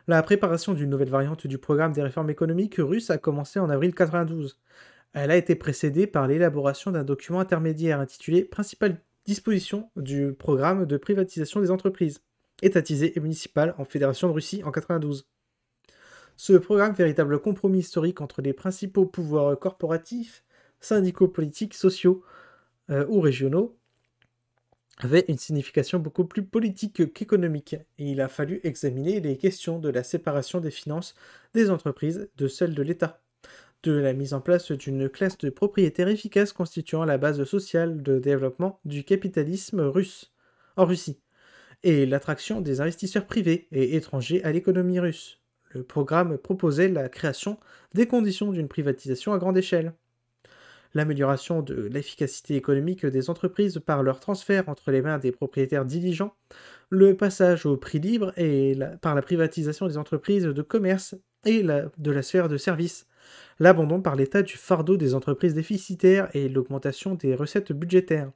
La préparation d'une nouvelle variante du programme des réformes économiques russe a commencé en avril 92. Elle a été précédée par l'élaboration d'un document intermédiaire intitulé Principales dispositions du programme de privatisation des entreprises, étatisées et municipales en Fédération de Russie en 92. Ce programme, véritable compromis historique entre les principaux pouvoirs corporatifs, syndicaux, politiques, sociaux ou régionaux, avait une signification beaucoup plus politique qu'économique, et il a fallu examiner les questions de la séparation des finances des entreprises de celles de l'État, de la mise en place d'une classe de propriétaires efficace constituant la base sociale de développement du capitalisme russe en Russie, et l'attraction des investisseurs privés et étrangers à l'économie russe. Le programme proposait la création des conditions d'une privatisation à grande échelle, l'amélioration de l'efficacité économique des entreprises par leur transfert entre les mains des propriétaires diligents, le passage au prix libre et par la privatisation des entreprises de commerce et de la sphère de services, l'abandon par l'État du fardeau des entreprises déficitaires et l'augmentation des recettes budgétaires.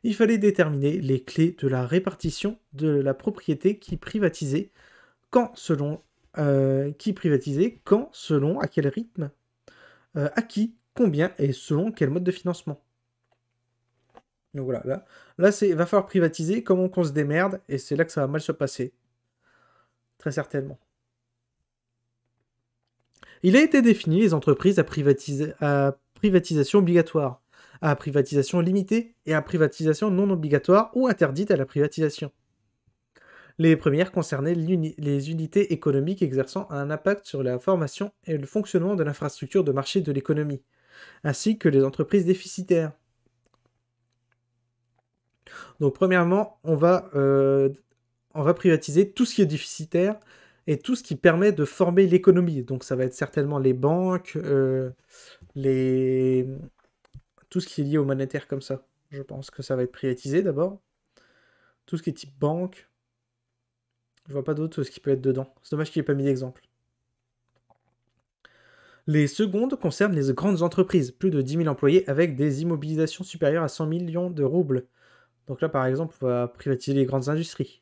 Il fallait déterminer les clés de la répartition de la propriété qui privatisait, quand, selon, à quel rythme, à qui, combien et selon quel mode de financement. Donc voilà, là va falloir privatiser, comment qu'on se démerde, et c'est là que ça va mal se passer. Très certainement. Il a été défini les entreprises à privatisation obligatoire, à privatisation limitée et à privatisation non obligatoire ou interdite à la privatisation. Les premières concernaient les unités économiques exerçant un impact sur la formation et le fonctionnement de l'infrastructure de marché de l'économie, ainsi que les entreprises déficitaires. Donc premièrement, on va privatiser tout ce qui est déficitaire et tout ce qui permet de former l'économie. Donc ça va être certainement les banques, tout ce qui est lié au monétaire comme ça. Je pense que ça va être privatisé d'abord. Tout ce qui est type banque. Je vois pas d'autre ce qui peut être dedans. C'est dommage qu'il n'y ait pas mis d'exemple. Les secondes concernent les grandes entreprises, plus de 10 000 employés avec des immobilisations supérieures à 100 millions de roubles. Donc là, par exemple, on va privatiser les grandes industries,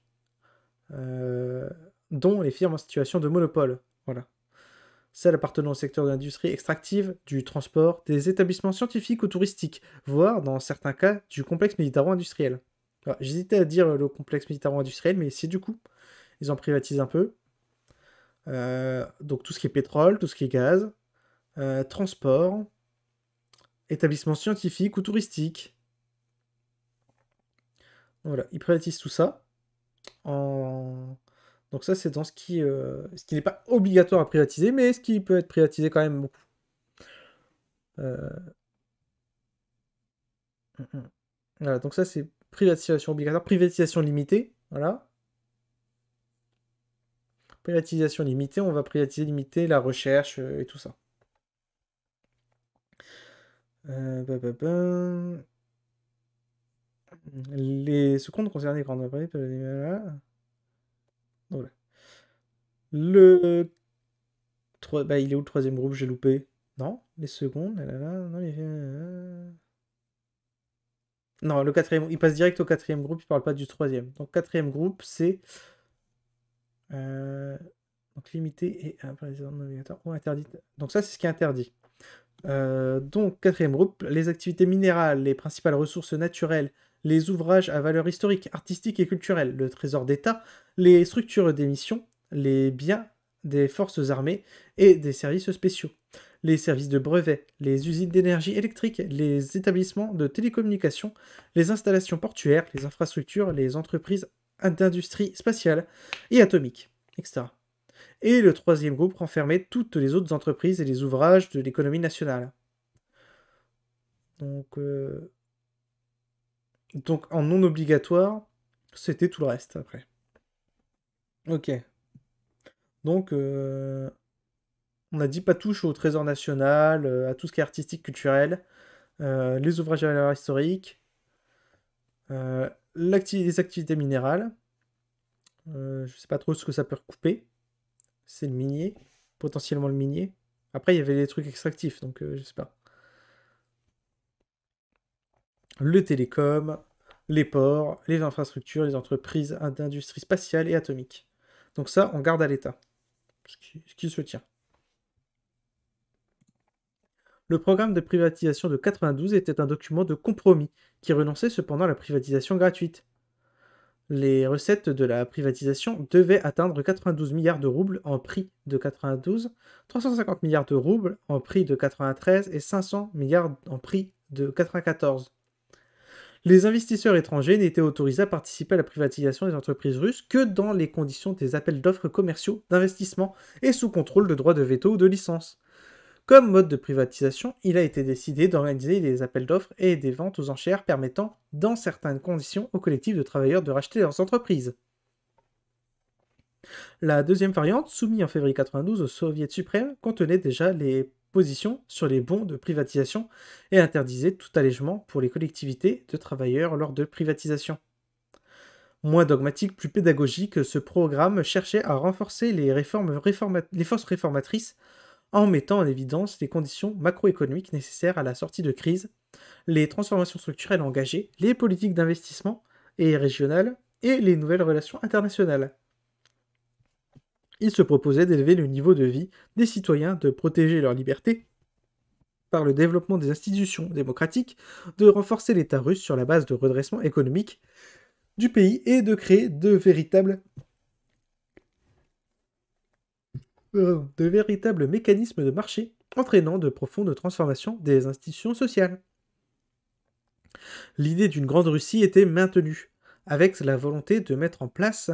dont les firmes en situation de monopole. Voilà. Celles appartenant au secteur de l'industrie extractive, du transport, des établissements scientifiques ou touristiques, voire, dans certains cas, du complexe militaro-industriel. J'hésitais à dire le complexe militaro-industriel, mais si du coup, ils en privatisent un peu. Donc tout ce qui est pétrole, tout ce qui est gaz, transport, établissements scientifiques ou touristiques. Voilà, ils privatisent tout ça. Donc ça, c'est dans ce qui n'est pas obligatoire à privatiser, mais ce qui peut être privatisé quand même beaucoup. Voilà, donc ça, c'est privatisation obligatoire, privatisation limitée, voilà. Privatisation limitée, on va privatiser, limiter la recherche et tout ça. Les secondes concernent les grandes entreprises. Voilà. Il est où le troisième groupe? J'ai loupé. Non, les secondes. Non, non, le quatrième. Il passe direct au quatrième groupe. Il parle pas du troisième. Donc quatrième groupe, c'est donc limité et obligatoire ou interdit. Donc ça, c'est ce qui est interdit. Donc quatrième groupe, les activités minérales, les principales ressources naturelles, les ouvrages à valeur historique, artistique et culturelle, le trésor d'État, les structures d'émission, les biens des forces armées et des services spéciaux, les services de brevets, les usines d'énergie électrique, les établissements de télécommunications, les installations portuaires, les infrastructures, les entreprises d'industrie spatiale et atomique, etc. Et le troisième groupe renfermait toutes les autres entreprises et les ouvrages de l'économie nationale. Donc en non obligatoire, c'était tout le reste après. Ok. Donc on a dit pas touche au trésor national, à tout ce qui est artistique, culturel, les ouvrages à valeur historique, les activités minérales. Je sais pas trop ce que ça peut recouper. C'est le minier, potentiellement le minier. Après, il y avait les trucs extractifs, donc je sais pas. Le télécom, les ports, les infrastructures, les entreprises d'industrie spatiale et atomique. Donc ça, on garde à l'état, ce qui se tient. Le programme de privatisation de 92 était un document de compromis qui renonçait cependant à la privatisation gratuite. Les recettes de la privatisation devaient atteindre 92 milliards de roubles en prix de 92, 350 milliards de roubles en prix de 93 et 500 milliards en prix de 94. Les investisseurs étrangers n'étaient autorisés à participer à la privatisation des entreprises russes que dans les conditions des appels d'offres commerciaux, d'investissement et sous contrôle de droits de veto ou de licence. Comme mode de privatisation, il a été décidé d'organiser des appels d'offres et des ventes aux enchères permettant, dans certaines conditions, aux collectifs de travailleurs de racheter leurs entreprises. La deuxième variante, soumise en février 92 au Soviet suprême, contenait déjà les positions sur les bons de privatisation et interdisait tout allègement pour les collectivités de travailleurs lors de privatisation. Moins dogmatique, plus pédagogique, ce programme cherchait à renforcer les forces réformatrices en mettant en évidence les conditions macroéconomiques nécessaires à la sortie de crise, les transformations structurelles engagées, les politiques d'investissement et régionales et les nouvelles relations internationales. Il se proposait d'élever le niveau de vie des citoyens, de protéger leur liberté par le développement des institutions démocratiques, de renforcer l'État russe sur la base de redressement économique du pays et de créer de véritables mécanismes de marché entraînant de profondes transformations des institutions sociales. L'idée d'une grande Russie était maintenue, avec la volonté de mettre en place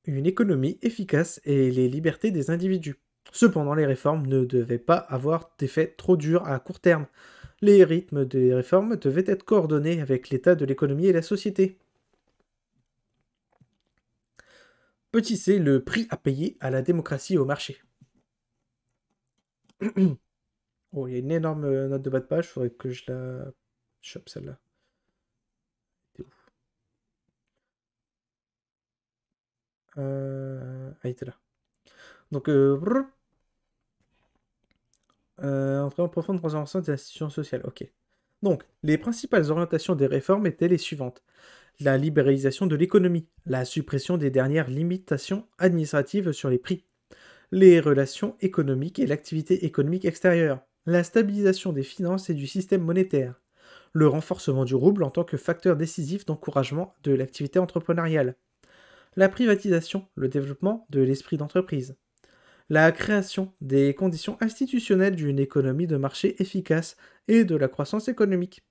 une économie efficace et les libertés des individus. Cependant, les réformes ne devaient pas avoir d'effet trop dur à court terme. Les rythmes des réformes devaient être coordonnés avec l'état de l'économie et la société. Petit c, le prix à payer à la démocratie et au marché. Oh, il y a une énorme note de bas de page, faudrait que je la chope celle-là. T'es où? Ah, il était là. Donc, entrer en profonde transformation des institutions sociales. Ok. Donc, les principales orientations des réformes étaient les suivantes. La libéralisation de l'économie, la suppression des dernières limitations administratives sur les prix, les relations économiques et l'activité économique extérieure, la stabilisation des finances et du système monétaire, le renforcement du rouble en tant que facteur décisif d'encouragement de l'activité entrepreneuriale, la privatisation, le développement de l'esprit d'entreprise, la création des conditions institutionnelles d'une économie de marché efficace et de la croissance économique,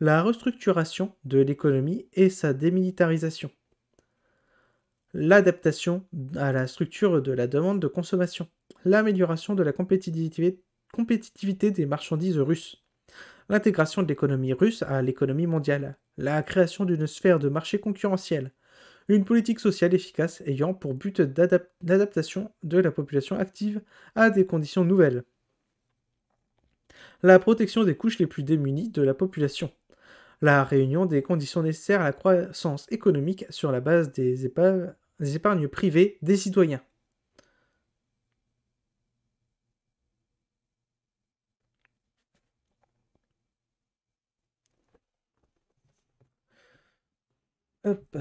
la restructuration de l'économie et sa démilitarisation, l'adaptation à la structure de la demande de consommation, l'amélioration de la compétitivité des marchandises russes, l'intégration de l'économie russe à l'économie mondiale, la création d'une sphère de marché concurrentiel, une politique sociale efficace ayant pour but d'adaptation de la population active à des conditions nouvelles, la protection des couches les plus démunies de la population, la réunion des conditions nécessaires à la croissance économique sur la base des épargnes privées des citoyens. Hop.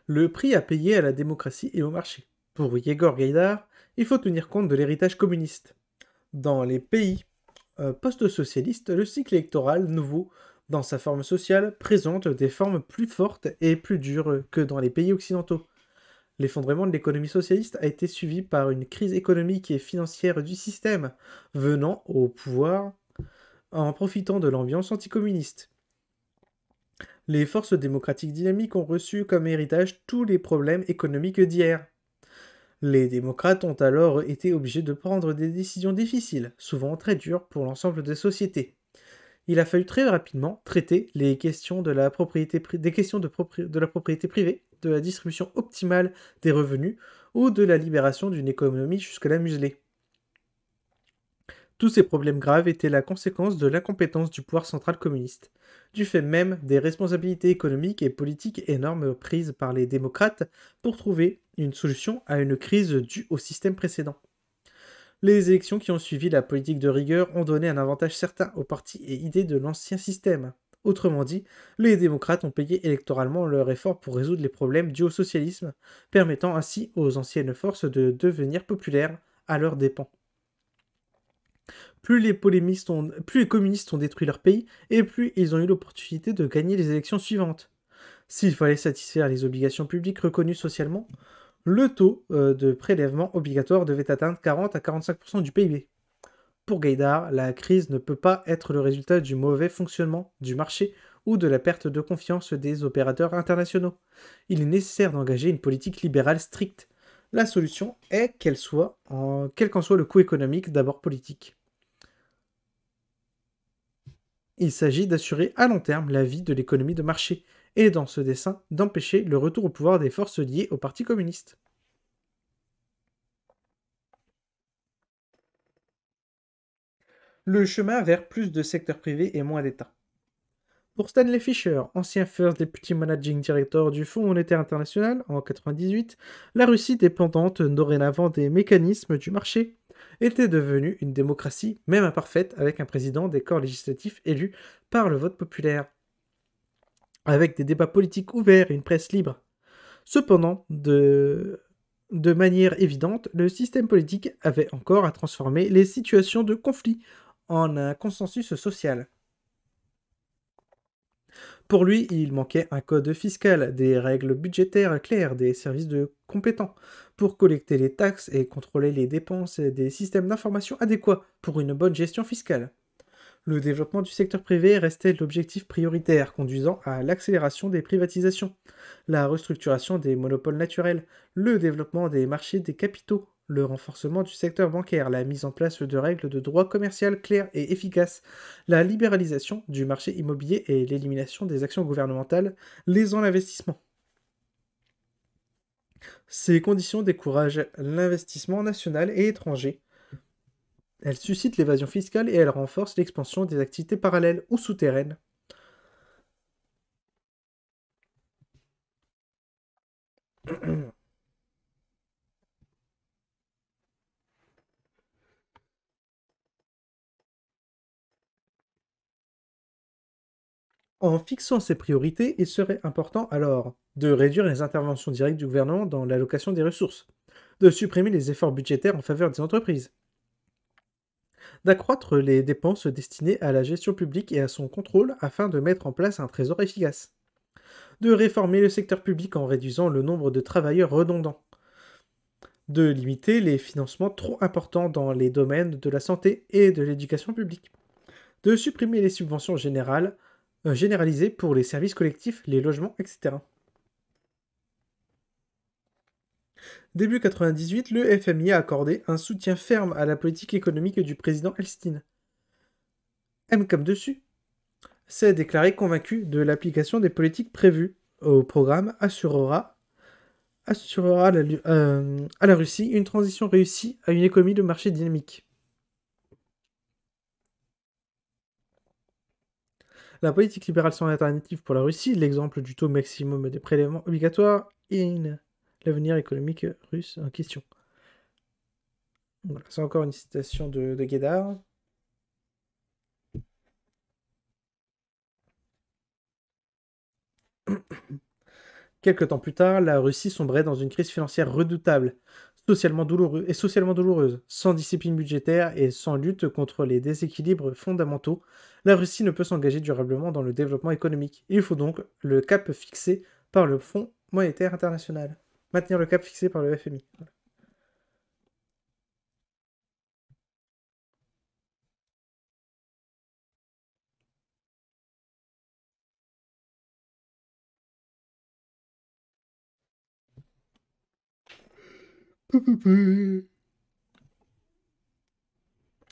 Le prix à payer à la démocratie et au marché. Pour Yegor Gaïdar, il faut tenir compte de l'héritage communiste. Dans les pays post-socialistes, le cycle électoral nouveau, dans sa forme sociale, présente des formes plus fortes et plus dures que dans les pays occidentaux. L'effondrement de l'économie socialiste a été suivi par une crise économique et financière du système, venant au pouvoir en profitant de l'ambiance anticommuniste. Les forces démocratiques dynamiques ont reçu comme héritage tous les problèmes économiques d'hier. Les démocrates ont alors été obligés de prendre des décisions difficiles, souvent très dures pour l'ensemble des sociétés. Il a fallu très rapidement traiter les questions de la propriété, de la propriété privée, de la distribution optimale des revenus ou de la libération d'une économie jusque-là muselée. Tous ces problèmes graves étaient la conséquence de l'incompétence du pouvoir central communiste, du fait même des responsabilités économiques et politiques énormes prises par les démocrates pour trouver une solution à une crise due au système précédent. Les élections qui ont suivi la politique de rigueur ont donné un avantage certain aux partis et idées de l'ancien système. Autrement dit, les démocrates ont payé électoralement leur effort pour résoudre les problèmes dus au socialisme, permettant ainsi aux anciennes forces de devenir populaires à leurs dépens. Plus les communistes ont détruit leur pays, et plus ils ont eu l'opportunité de gagner les élections suivantes. S'il fallait satisfaire les obligations publiques reconnues socialement, le taux de prélèvement obligatoire devait atteindre 40 à 45% du PIB. Pour Gaïdar, la crise ne peut pas être le résultat du mauvais fonctionnement du marché ou de la perte de confiance des opérateurs internationaux. Il est nécessaire d'engager une politique libérale stricte. La solution est quel qu'en soit le coût économique, d'abord politique. Il s'agit d'assurer à long terme la vie de l'économie de marché, et dans ce dessein, d'empêcher le retour au pouvoir des forces liées au Parti communiste. Le chemin vers plus de secteur privé et moins d'État. Pour Stanley Fischer, ancien First Deputy Managing Director du Fonds monétaire international en 1998, la Russie dépendante dorénavant des mécanismes du marché était devenue une démocratie, même imparfaite, avec un président des corps législatifs élu par le vote populaire, avec des débats politiques ouverts et une presse libre. Cependant, de manière évidente, le système politique avait encore à transformer les situations de conflit en un consensus social. Pour lui, il manquait un code fiscal, des règles budgétaires claires, des services compétents pour collecter les taxes et contrôler les dépenses et des systèmes d'information adéquats pour une bonne gestion fiscale. Le développement du secteur privé restait l'objectif prioritaire, conduisant à l'accélération des privatisations, la restructuration des monopoles naturels, le développement des marchés des capitaux, le renforcement du secteur bancaire, la mise en place de règles de droit commercial claires et efficaces, la libéralisation du marché immobilier et l'élimination des actions gouvernementales lésant l'investissement. Ces conditions découragent l'investissement national et étranger. Elles suscitent l'évasion fiscale et elles renforcent l'expansion des activités parallèles ou souterraines. En fixant ces priorités, il serait important alors de réduire les interventions directes du gouvernement dans l'allocation des ressources, de supprimer les efforts budgétaires en faveur des entreprises, d'accroître les dépenses destinées à la gestion publique et à son contrôle afin de mettre en place un trésor efficace, de réformer le secteur public en réduisant le nombre de travailleurs redondants, de limiter les financements trop importants dans les domaines de la santé et de l'éducation publique, de supprimer les subventions généralisées pour les services collectifs, les logements, etc. Début 98, le FMI a accordé un soutien ferme à la politique économique du président Elstine. M comme dessus s'est déclaré convaincu de l'application des politiques prévues. Au programme assurera à la Russie une transition réussie à une économie de marché dynamique. La politique libérale sans alternative pour la Russie, l'exemple du taux maximum des prélèvements obligatoires et l'avenir économique russe en question. Voilà, c'est encore une citation de Guédard. Quelque temps plus tard, la Russie sombrait dans une crise financière redoutable, socialement douloureuse. Sans discipline budgétaire et sans lutte contre les déséquilibres fondamentaux, la Russie ne peut s'engager durablement dans le développement économique. Il faut donc le cap fixé par le Fonds monétaire international. Maintenir le cap fixé par le FMI. Voilà.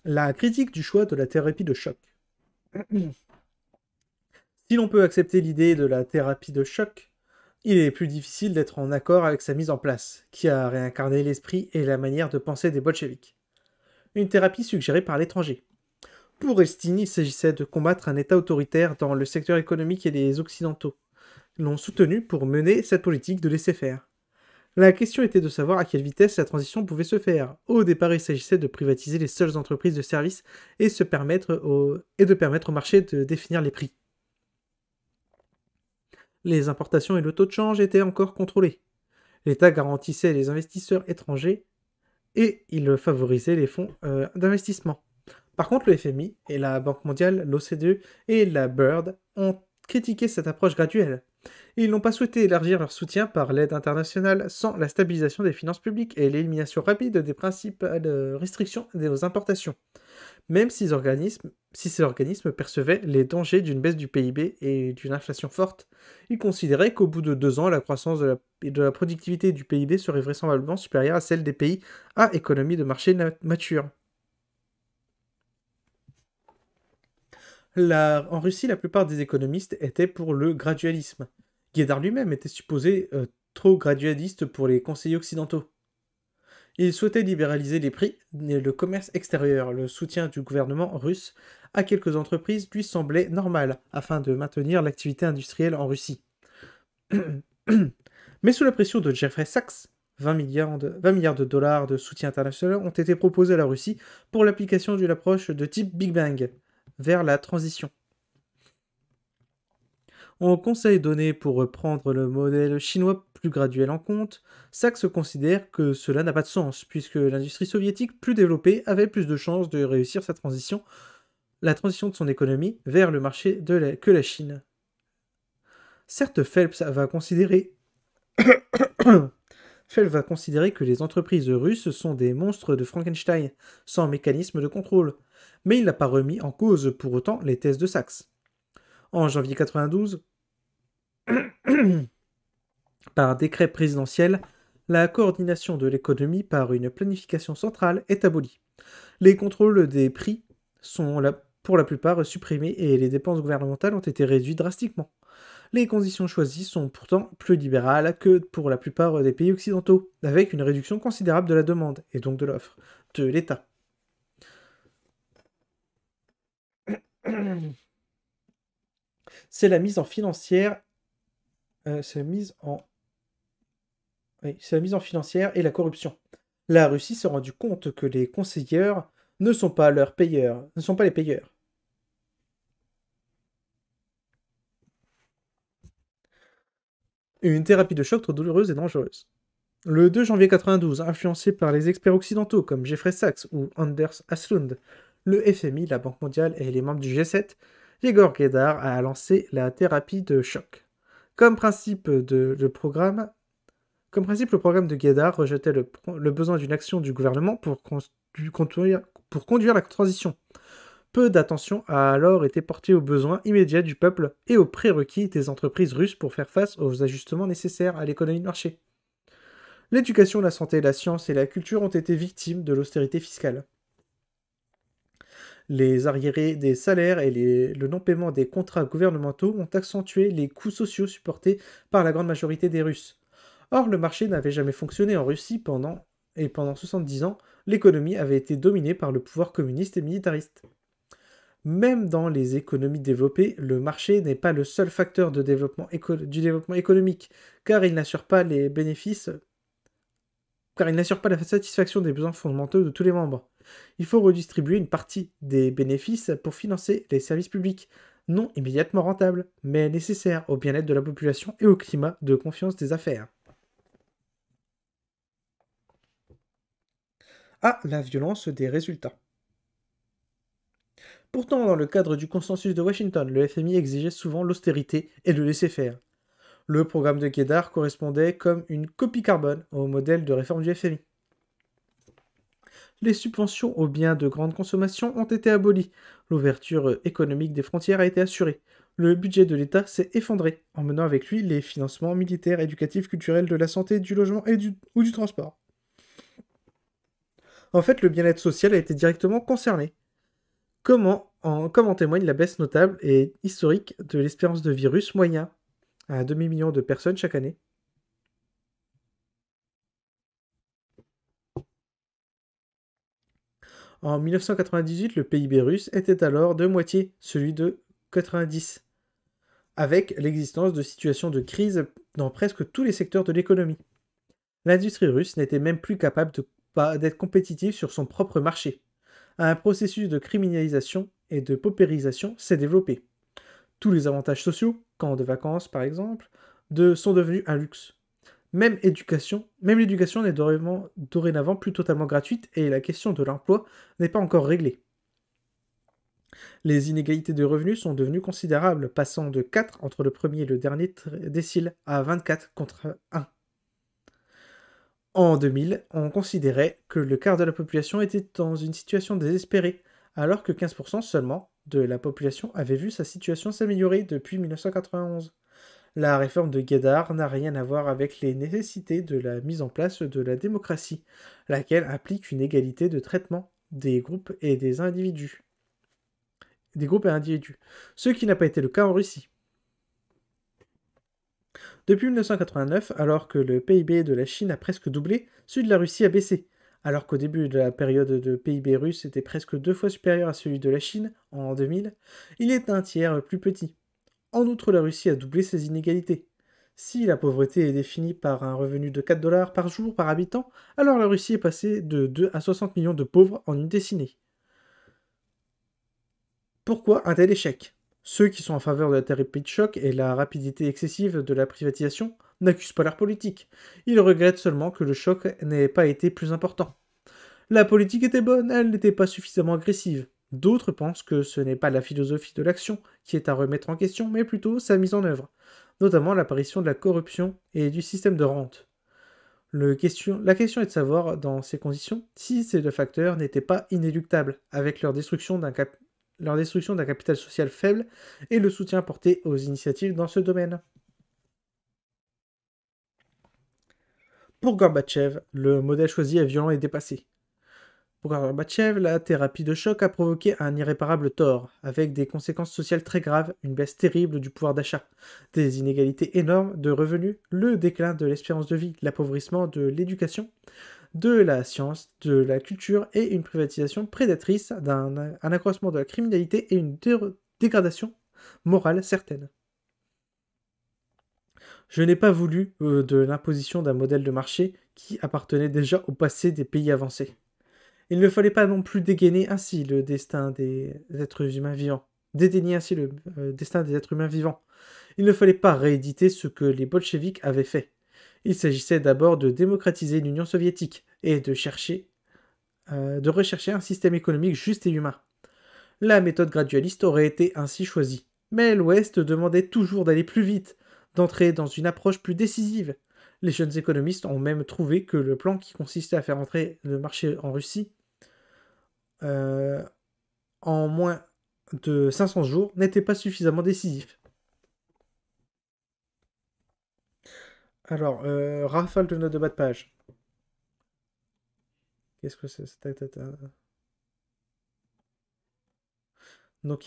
La critique du choix de la thérapie de choc. Si l'on peut accepter l'idée de la thérapie de choc, il est plus difficile d'être en accord avec sa mise en place, qui a réincarné l'esprit et la manière de penser des bolcheviks. Une thérapie suggérée par l'étranger. Pour Estienne, il s'agissait de combattre un État autoritaire dans le secteur économique et les Occidentaux l'ont soutenu pour mener cette politique de laisser-faire. La question était de savoir à quelle vitesse la transition pouvait se faire. Au départ, il s'agissait de privatiser les seules entreprises de services et de permettre au marché de définir les prix. Les importations et le taux de change étaient encore contrôlés. L'État garantissait les investisseurs étrangers et il favorisait les fonds d'investissement. Par contre, le FMI et la Banque mondiale, l'OCDE et la BIRD ont critiqué cette approche graduelle. Ils n'ont pas souhaité élargir leur soutien par l'aide internationale sans la stabilisation des finances publiques et l'élimination rapide des principes de restriction des importations, même si ces organismes percevaient les dangers d'une baisse du PIB et d'une inflation forte. Ils considéraient qu'au bout de 2 ans, la croissance de la productivité du PIB serait vraisemblablement supérieure à celle des pays à économie de marché mature. En Russie, la plupart des économistes étaient pour le gradualisme. Guédard lui-même était supposé trop gradualiste pour les conseillers occidentaux. Il souhaitait libéraliser les prix et le commerce extérieur. Le soutien du gouvernement russe à quelques entreprises lui semblait normal, afin de maintenir l'activité industrielle en Russie. Mais sous la pression de Jeffrey Sachs, 20 milliards de dollars de soutien international ont été proposés à la Russie pour l'application d'une approche de type Big Bang vers la transition. En conseil donné pour prendre le modèle chinois plus graduel en compte, Sachs considère que cela n'a pas de sens, puisque l'industrie soviétique plus développée avait plus de chances de réussir sa transition la transition de son économie vers le marché que la Chine. Certes, Phelps va considérer que les entreprises russes sont des monstres de Frankenstein, sans mécanisme de contrôle, mais il n'a pas remis en cause pour autant les thèses de Sachs. En janvier 92, par décret présidentiel, la coordination de l'économie par une planification centrale est abolie. Les contrôles des prix sont pour la plupart supprimés et les dépenses gouvernementales ont été réduites drastiquement. Les conditions choisies sont pourtant plus libérales que pour la plupart des pays occidentaux, avec une réduction considérable de la demande, et donc de l'offre, de l'État. C'est la mise en financière... c'est la mise en financière et la corruption. La Russie s'est rendu compte que les conseillers ne sont pas les payeurs. Une thérapie de choc trop douloureuse et dangereuse. Le 2 janvier 92, influencé par les experts occidentaux comme Jeffrey Sachs ou Anders Aslund, le FMI, la Banque mondiale et les membres du G7, Yegor Guedar a lancé la thérapie de choc. Comme principe, le programme de Guedar rejetait le besoin d'une action du gouvernement pour conduire la transition. Peu d'attention a alors été portée aux besoins immédiats du peuple et aux prérequis des entreprises russes pour faire face aux ajustements nécessaires à l'économie de marché. L'éducation, la santé, la science et la culture ont été victimes de l'austérité fiscale. Les arriérés des salaires et le non-paiement des contrats gouvernementaux ont accentué les coûts sociaux supportés par la grande majorité des Russes. Or, le marché n'avait jamais fonctionné en Russie pendant 70 ans, l'économie avait été dominée par le pouvoir communiste et militariste. Même dans les économies développées, le marché n'est pas le seul facteur du développement économique, car il n'assure pas la satisfaction des besoins fondamentaux de tous les membres. Il faut redistribuer une partie des bénéfices pour financer les services publics, non immédiatement rentables, mais nécessaires au bien-être de la population et au climat de confiance des affaires. La violence des résultats. Pourtant, dans le cadre du consensus de Washington, le FMI exigeait souvent l'austérité et le laisser-faire. Le programme de Guedar correspondait comme une copie carbone au modèle de réforme du FMI. Les subventions aux biens de grande consommation ont été abolies. L'ouverture économique des frontières a été assurée. Le budget de l'État s'est effondré, emmenant avec lui les financements militaires, éducatifs, culturels, de la santé, du logement ou du transport. En fait, le bien-être social a été directement concerné. Comme en témoigne la baisse notable et historique de l'espérance de vie russe moyen, à 1,5 million de personnes chaque année. En 1998, le PIB russe était alors de moitié celui de 90, avec l'existence de situations de crise dans presque tous les secteurs de l'économie. L'industrie russe n'était même plus capable d'être compétitive sur son propre marché. Un processus de criminalisation et de paupérisation s'est développé. Tous les avantages sociaux, camps de vacances par exemple, sont devenus un luxe. Même l'éducation n'est dorénavant plus totalement gratuite et la question de l'emploi n'est pas encore réglée. Les inégalités de revenus sont devenues considérables, passant de 4 entre le premier et le dernier décile à 24 contre 1. En 2000, on considérait que le quart de la population était dans une situation désespérée, alors que 15% seulement de la population avait vu sa situation s'améliorer depuis 1991. La réforme de Guedar n'a rien à voir avec les nécessités de la mise en place de la démocratie, laquelle implique une égalité de traitement des groupes et individus. Ce qui n'a pas été le cas en Russie. Depuis 1989, alors que le PIB de la Chine a presque doublé, celui de la Russie a baissé. Alors qu'au début de la période de PIB russe était presque 2 fois supérieur à celui de la Chine, en 2000, il est un tiers plus petit. En outre, la Russie a doublé ses inégalités. Si la pauvreté est définie par un revenu de 4 dollars par jour par habitant, alors la Russie est passée de 2 à 60 millions de pauvres en une décennie. Pourquoi un tel échec ? Ceux qui sont en faveur de la thérapie de choc et la rapidité excessive de la privatisation n'accusent pas leur politique. Ils regrettent seulement que le choc n'ait pas été plus important. La politique était bonne, elle n'était pas suffisamment agressive. D'autres pensent que ce n'est pas la philosophie de l'action qui est à remettre en question, mais plutôt sa mise en œuvre, notamment l'apparition de la corruption et du système de rente. La question est de savoir, dans ces conditions, si ces deux facteurs n'étaient pas inéluctables, avec leur destruction d'un capital social faible et le soutien apporté aux initiatives dans ce domaine. Pour Gorbatchev, le modèle choisi est violent et dépassé. Pour Gorbatchev, la thérapie de choc a provoqué un irréparable tort, avec des conséquences sociales très graves, une baisse terrible du pouvoir d'achat, des inégalités énormes de revenus, le déclin de l'espérance de vie, l'appauvrissement de l'éducation, de la science, de la culture et une privatisation prédatrice un accroissement de la criminalité et une dégradation morale certaine. Je n'ai pas voulu de l'imposition d'un modèle de marché qui appartenait déjà au passé des pays avancés. Il ne fallait pas non plus dégainer ainsi le destin des êtres humains vivants. Dédaigner ainsi le destin des êtres humains vivants. Il ne fallait pas rééditer ce que les bolcheviks avaient fait. Il s'agissait d'abord de démocratiser l'Union soviétique et de rechercher un système économique juste et humain. La méthode gradualiste aurait été ainsi choisie. Mais l'Ouest demandait toujours d'aller plus vite, d'entrer dans une approche plus décisive. Les jeunes économistes ont même trouvé que le plan qui consistait à faire entrer le marché en Russie euh, en moins de 500 jours n'était pas suffisamment décisif. Alors, rafale de notes de bas de page. Qu'est-ce que c'est? Donc,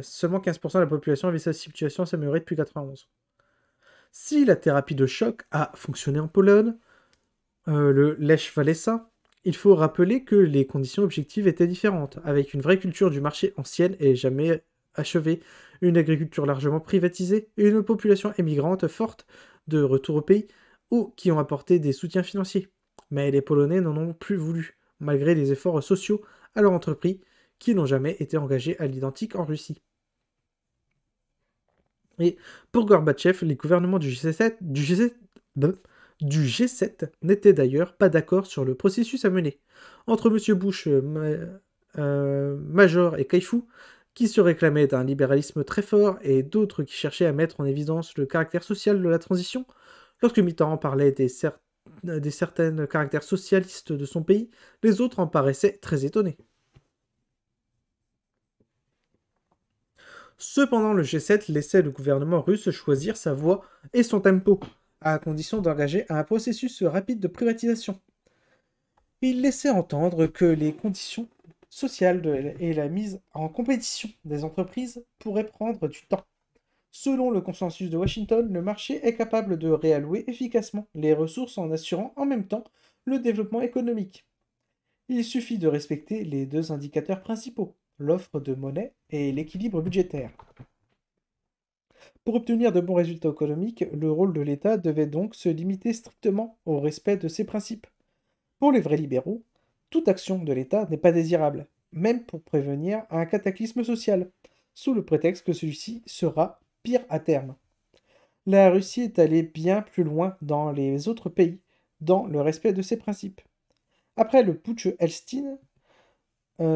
seulement 15% de la population avait sa situation s'améliorer depuis 91. Si la thérapie de choc a fonctionné en Pologne, le Lech Walesa, il faut rappeler que les conditions objectives étaient différentes, avec une vraie culture du marché ancienne et jamais achevée, une agriculture largement privatisée et une population émigrante forte de retour au pays ou qui ont apporté des soutiens financiers. Mais les Polonais n'en ont plus voulu, malgré les efforts sociaux à leur entreprise qui n'ont jamais été engagés à l'identique en Russie. Et pour Gorbatchev, les gouvernements du G7 n'étaient d'ailleurs pas d'accord sur le processus à mener. Entre M. Bush, Major et Kaifu, qui se réclamaient d'un libéralisme très fort, et d'autres qui cherchaient à mettre en évidence le caractère social de la transition, lorsque Mitterrand parlait des certains caractères socialistes de son pays, les autres en paraissaient très étonnés. Cependant, le G7 laissait le gouvernement russe choisir sa voie et son tempo, à condition d'engager un processus rapide de privatisation. Il laissait entendre que les conditions sociales et la mise en compétition des entreprises pourraient prendre du temps. Selon le consensus de Washington, le marché est capable de réallouer efficacement les ressources en assurant en même temps le développement économique. Il suffit de respecter les deux indicateurs principaux, l'offre de monnaie et l'équilibre budgétaire. Pour obtenir de bons résultats économiques, le rôle de l'État devait donc se limiter strictement au respect de ces principes. Pour les vrais libéraux, toute action de l'État n'est pas désirable, même pour prévenir un cataclysme social, sous le prétexte que celui-ci sera pire à terme. La Russie est allée bien plus loin dans les autres pays, dans le respect de ces principes. Après le putsch Elstine,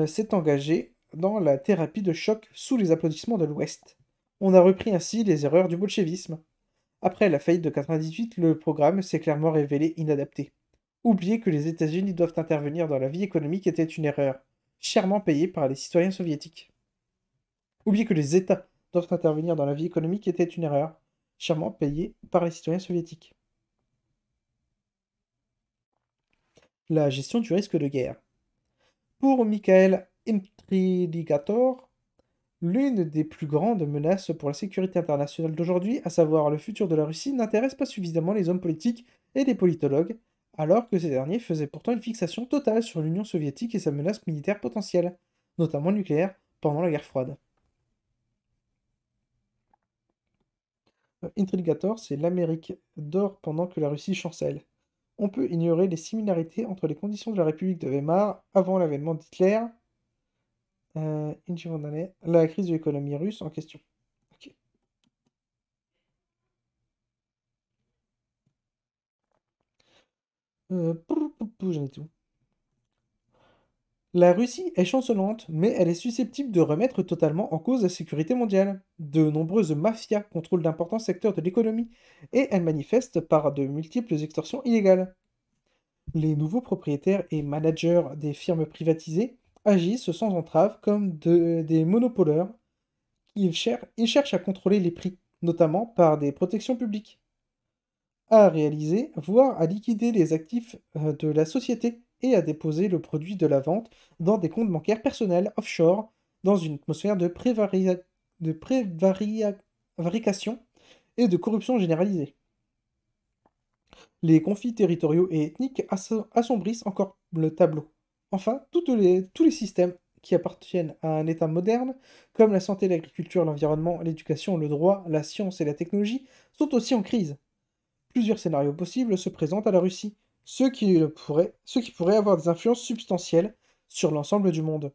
s'est engagé dans la thérapie de choc sous les applaudissements de l'Ouest. On a repris ainsi les erreurs du bolchevisme. Après la faillite de 98, le programme s'est clairement révélé inadapté. Oublier que les États-Unis doivent intervenir dans la vie économique était une erreur, chèrement payée par les citoyens soviétiques. Oublier que les États doivent intervenir dans la vie économique était une erreur, chèrement payée par les citoyens soviétiques. La gestion du risque de guerre. Pour Mikhail Intriligator, l'une des plus grandes menaces pour la sécurité internationale d'aujourd'hui, à savoir le futur de la Russie, n'intéresse pas suffisamment les hommes politiques et les politologues, alors que ces derniers faisaient pourtant une fixation totale sur l'Union soviétique et sa menace militaire potentielle, notamment nucléaire, pendant la guerre froide. Intrigator, c'est l'Amérique dort pendant que la Russie chancelle. On peut ignorer les similarités entre les conditions de la République de Weimar avant l'avènement d'Hitler, la crise de l'économie russe en question. Ok. J'en ai tout. La Russie est chancelante, mais elle est susceptible de remettre totalement en cause la sécurité mondiale. De nombreuses mafias contrôlent d'importants secteurs de l'économie, et elles manifestent par de multiples extorsions illégales. Les nouveaux propriétaires et managers des firmes privatisées agissent sans entrave comme des monopoleurs. Ils cherchent à contrôler les prix, notamment par des protections publiques, à réaliser, voire à liquider les actifs de la société et à déposer le produit de la vente dans des comptes bancaires personnels offshore dans une atmosphère de prévarication et de corruption généralisée. Les conflits territoriaux et ethniques assombrissent encore le tableau. Enfin, tous les systèmes qui appartiennent à un État moderne, comme la santé, l'agriculture, l'environnement, l'éducation, le droit, la science et la technologie, sont aussi en crise. Plusieurs scénarios possibles se présentent à la Russie, ceux qui pourraient avoir des influences substantielles sur l'ensemble du monde.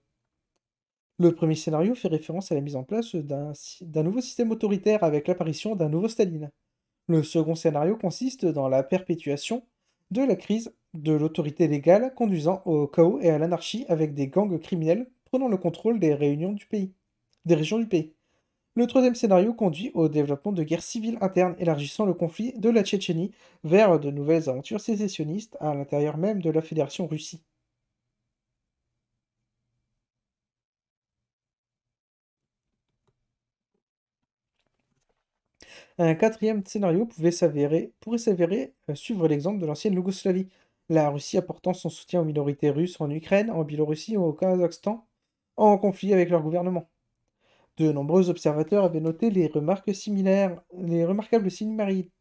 Le premier scénario fait référence à la mise en place d'un nouveau système autoritaire avec l'apparition d'un nouveau Staline. Le second scénario consiste dans la perpétuation de la crise de l'autorité légale conduisant au chaos et à l'anarchie avec des gangs criminels prenant le contrôle des régions du pays. Le troisième scénario conduit au développement de guerres civiles internes élargissant le conflit de la Tchétchénie vers de nouvelles aventures sécessionnistes à l'intérieur même de la Fédération Russie. Un quatrième scénario pourrait s'avérer suivre l'exemple de l'ancienne Yougoslavie, la Russie apportant son soutien aux minorités russes en Ukraine, en Biélorussie ou au Kazakhstan, en conflit avec leur gouvernement. De nombreux observateurs avaient noté les remarquables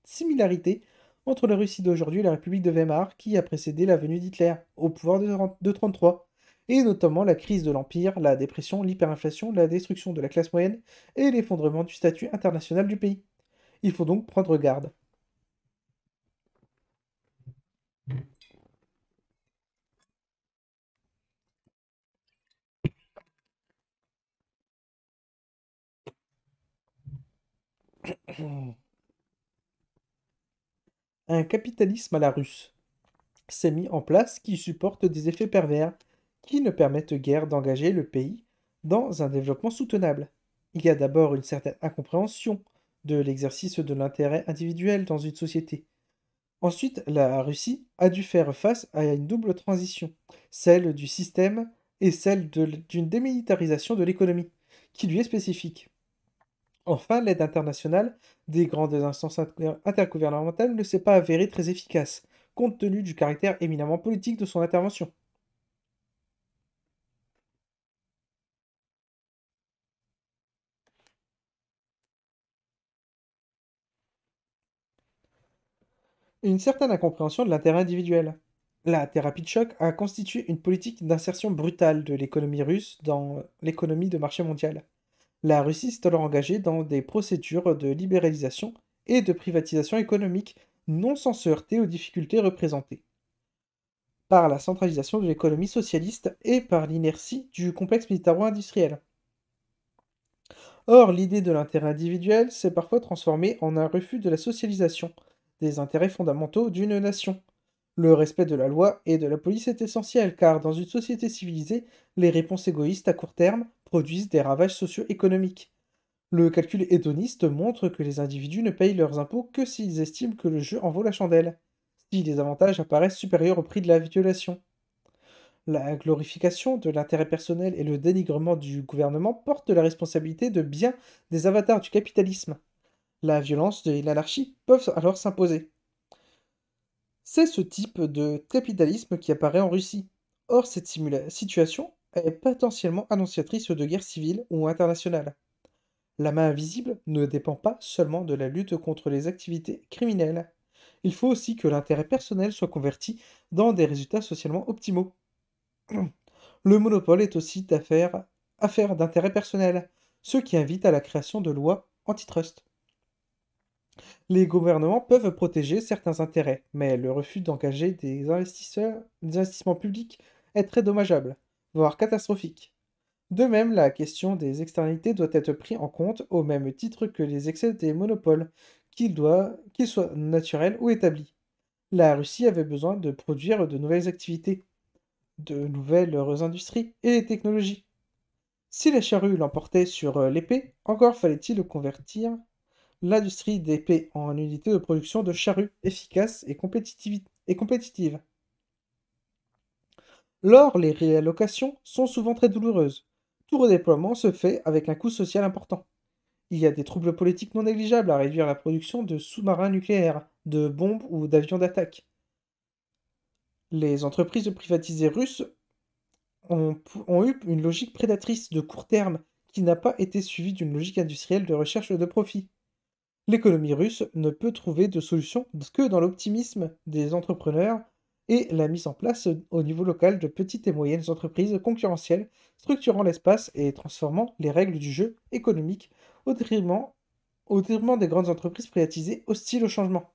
similarités entre la Russie d'aujourd'hui et la République de Weimar, qui a précédé la venue d'Hitler au pouvoir de 1933, et notamment la crise de l'Empire, la dépression, l'hyperinflation, la destruction de la classe moyenne et l'effondrement du statut international du pays. Il faut donc prendre garde. Un capitalisme à la russe s'est mis en place qui supporte des effets pervers qui ne permettent guère d'engager le pays dans un développement soutenable. Il y a d'abord une certaine incompréhension de l'exercice de l'intérêt individuel dans une société. Ensuite, la Russie a dû faire face à une double transition, celle du système et d'une démilitarisation de l'économie, qui lui est spécifique. Enfin, l'aide internationale des grandes instances intergouvernementales ne s'est pas avérée très efficace, compte tenu du caractère éminemment politique de son intervention. Une certaine incompréhension de l'intérêt individuel. La thérapie de choc a constitué une politique d'insertion brutale de l'économie russe dans l'économie de marché mondial. La Russie s'est alors engagée dans des procédures de libéralisation et de privatisation économique non sans se heurter aux difficultés représentées par la centralisation de l'économie socialiste et par l'inertie du complexe militaro-industriel. Or, l'idée de l'intérêt individuel s'est parfois transformée en un refus de la socialisation des intérêts fondamentaux d'une nation. Le respect de la loi et de la police est essentiel, car dans une société civilisée, les réponses égoïstes à court terme produisent des ravages socio-économiques. Le calcul hédoniste montre que les individus ne payent leurs impôts que s'ils estiment que le jeu en vaut la chandelle, si les avantages apparaissent supérieurs au prix de la violation. La glorification de l'intérêt personnel et le dénigrement du gouvernement portent la responsabilité de bien des avatars du capitalisme. La violence et l'anarchie peuvent alors s'imposer. C'est ce type de capitalisme qui apparaît en Russie. Or, cette situation est potentiellement annonciatrice de guerre civile ou internationale. La main invisible ne dépend pas seulement de la lutte contre les activités criminelles. Il faut aussi que l'intérêt personnel soit converti dans des résultats socialement optimaux. Le monopole est aussi affaire d'intérêt personnel, ce qui invite à la création de lois antitrust. Les gouvernements peuvent protéger certains intérêts, mais le refus d'engager des investissements publics est très dommageable, voire catastrophique. De même, la question des externalités doit être prise en compte au même titre que les excès des monopoles, qu'ils soient naturels ou établis. La Russie avait besoin de produire de nouvelles activités, de nouvelles industries et technologies. Si la charrue l'emportait sur l'épée, encore fallait-il convertir l'industrie d'épée en unité de production de charrues efficaces et compétitives. Lors, les réallocations sont souvent très douloureuses. Tout redéploiement se fait avec un coût social important. Il y a des troubles politiques non négligeables à réduire la production de sous-marins nucléaires, de bombes ou d'avions d'attaque. Les entreprises privatisées russes ont eu une logique prédatrice de court terme qui n'a pas été suivie d'une logique industrielle de recherche de profit. L'économie russe ne peut trouver de solution que dans l'optimisme des entrepreneurs et la mise en place au niveau local de petites et moyennes entreprises concurrentielles, structurant l'espace et transformant les règles du jeu économique au détriment, au détriment des grandes entreprises privatisées hostiles au changement.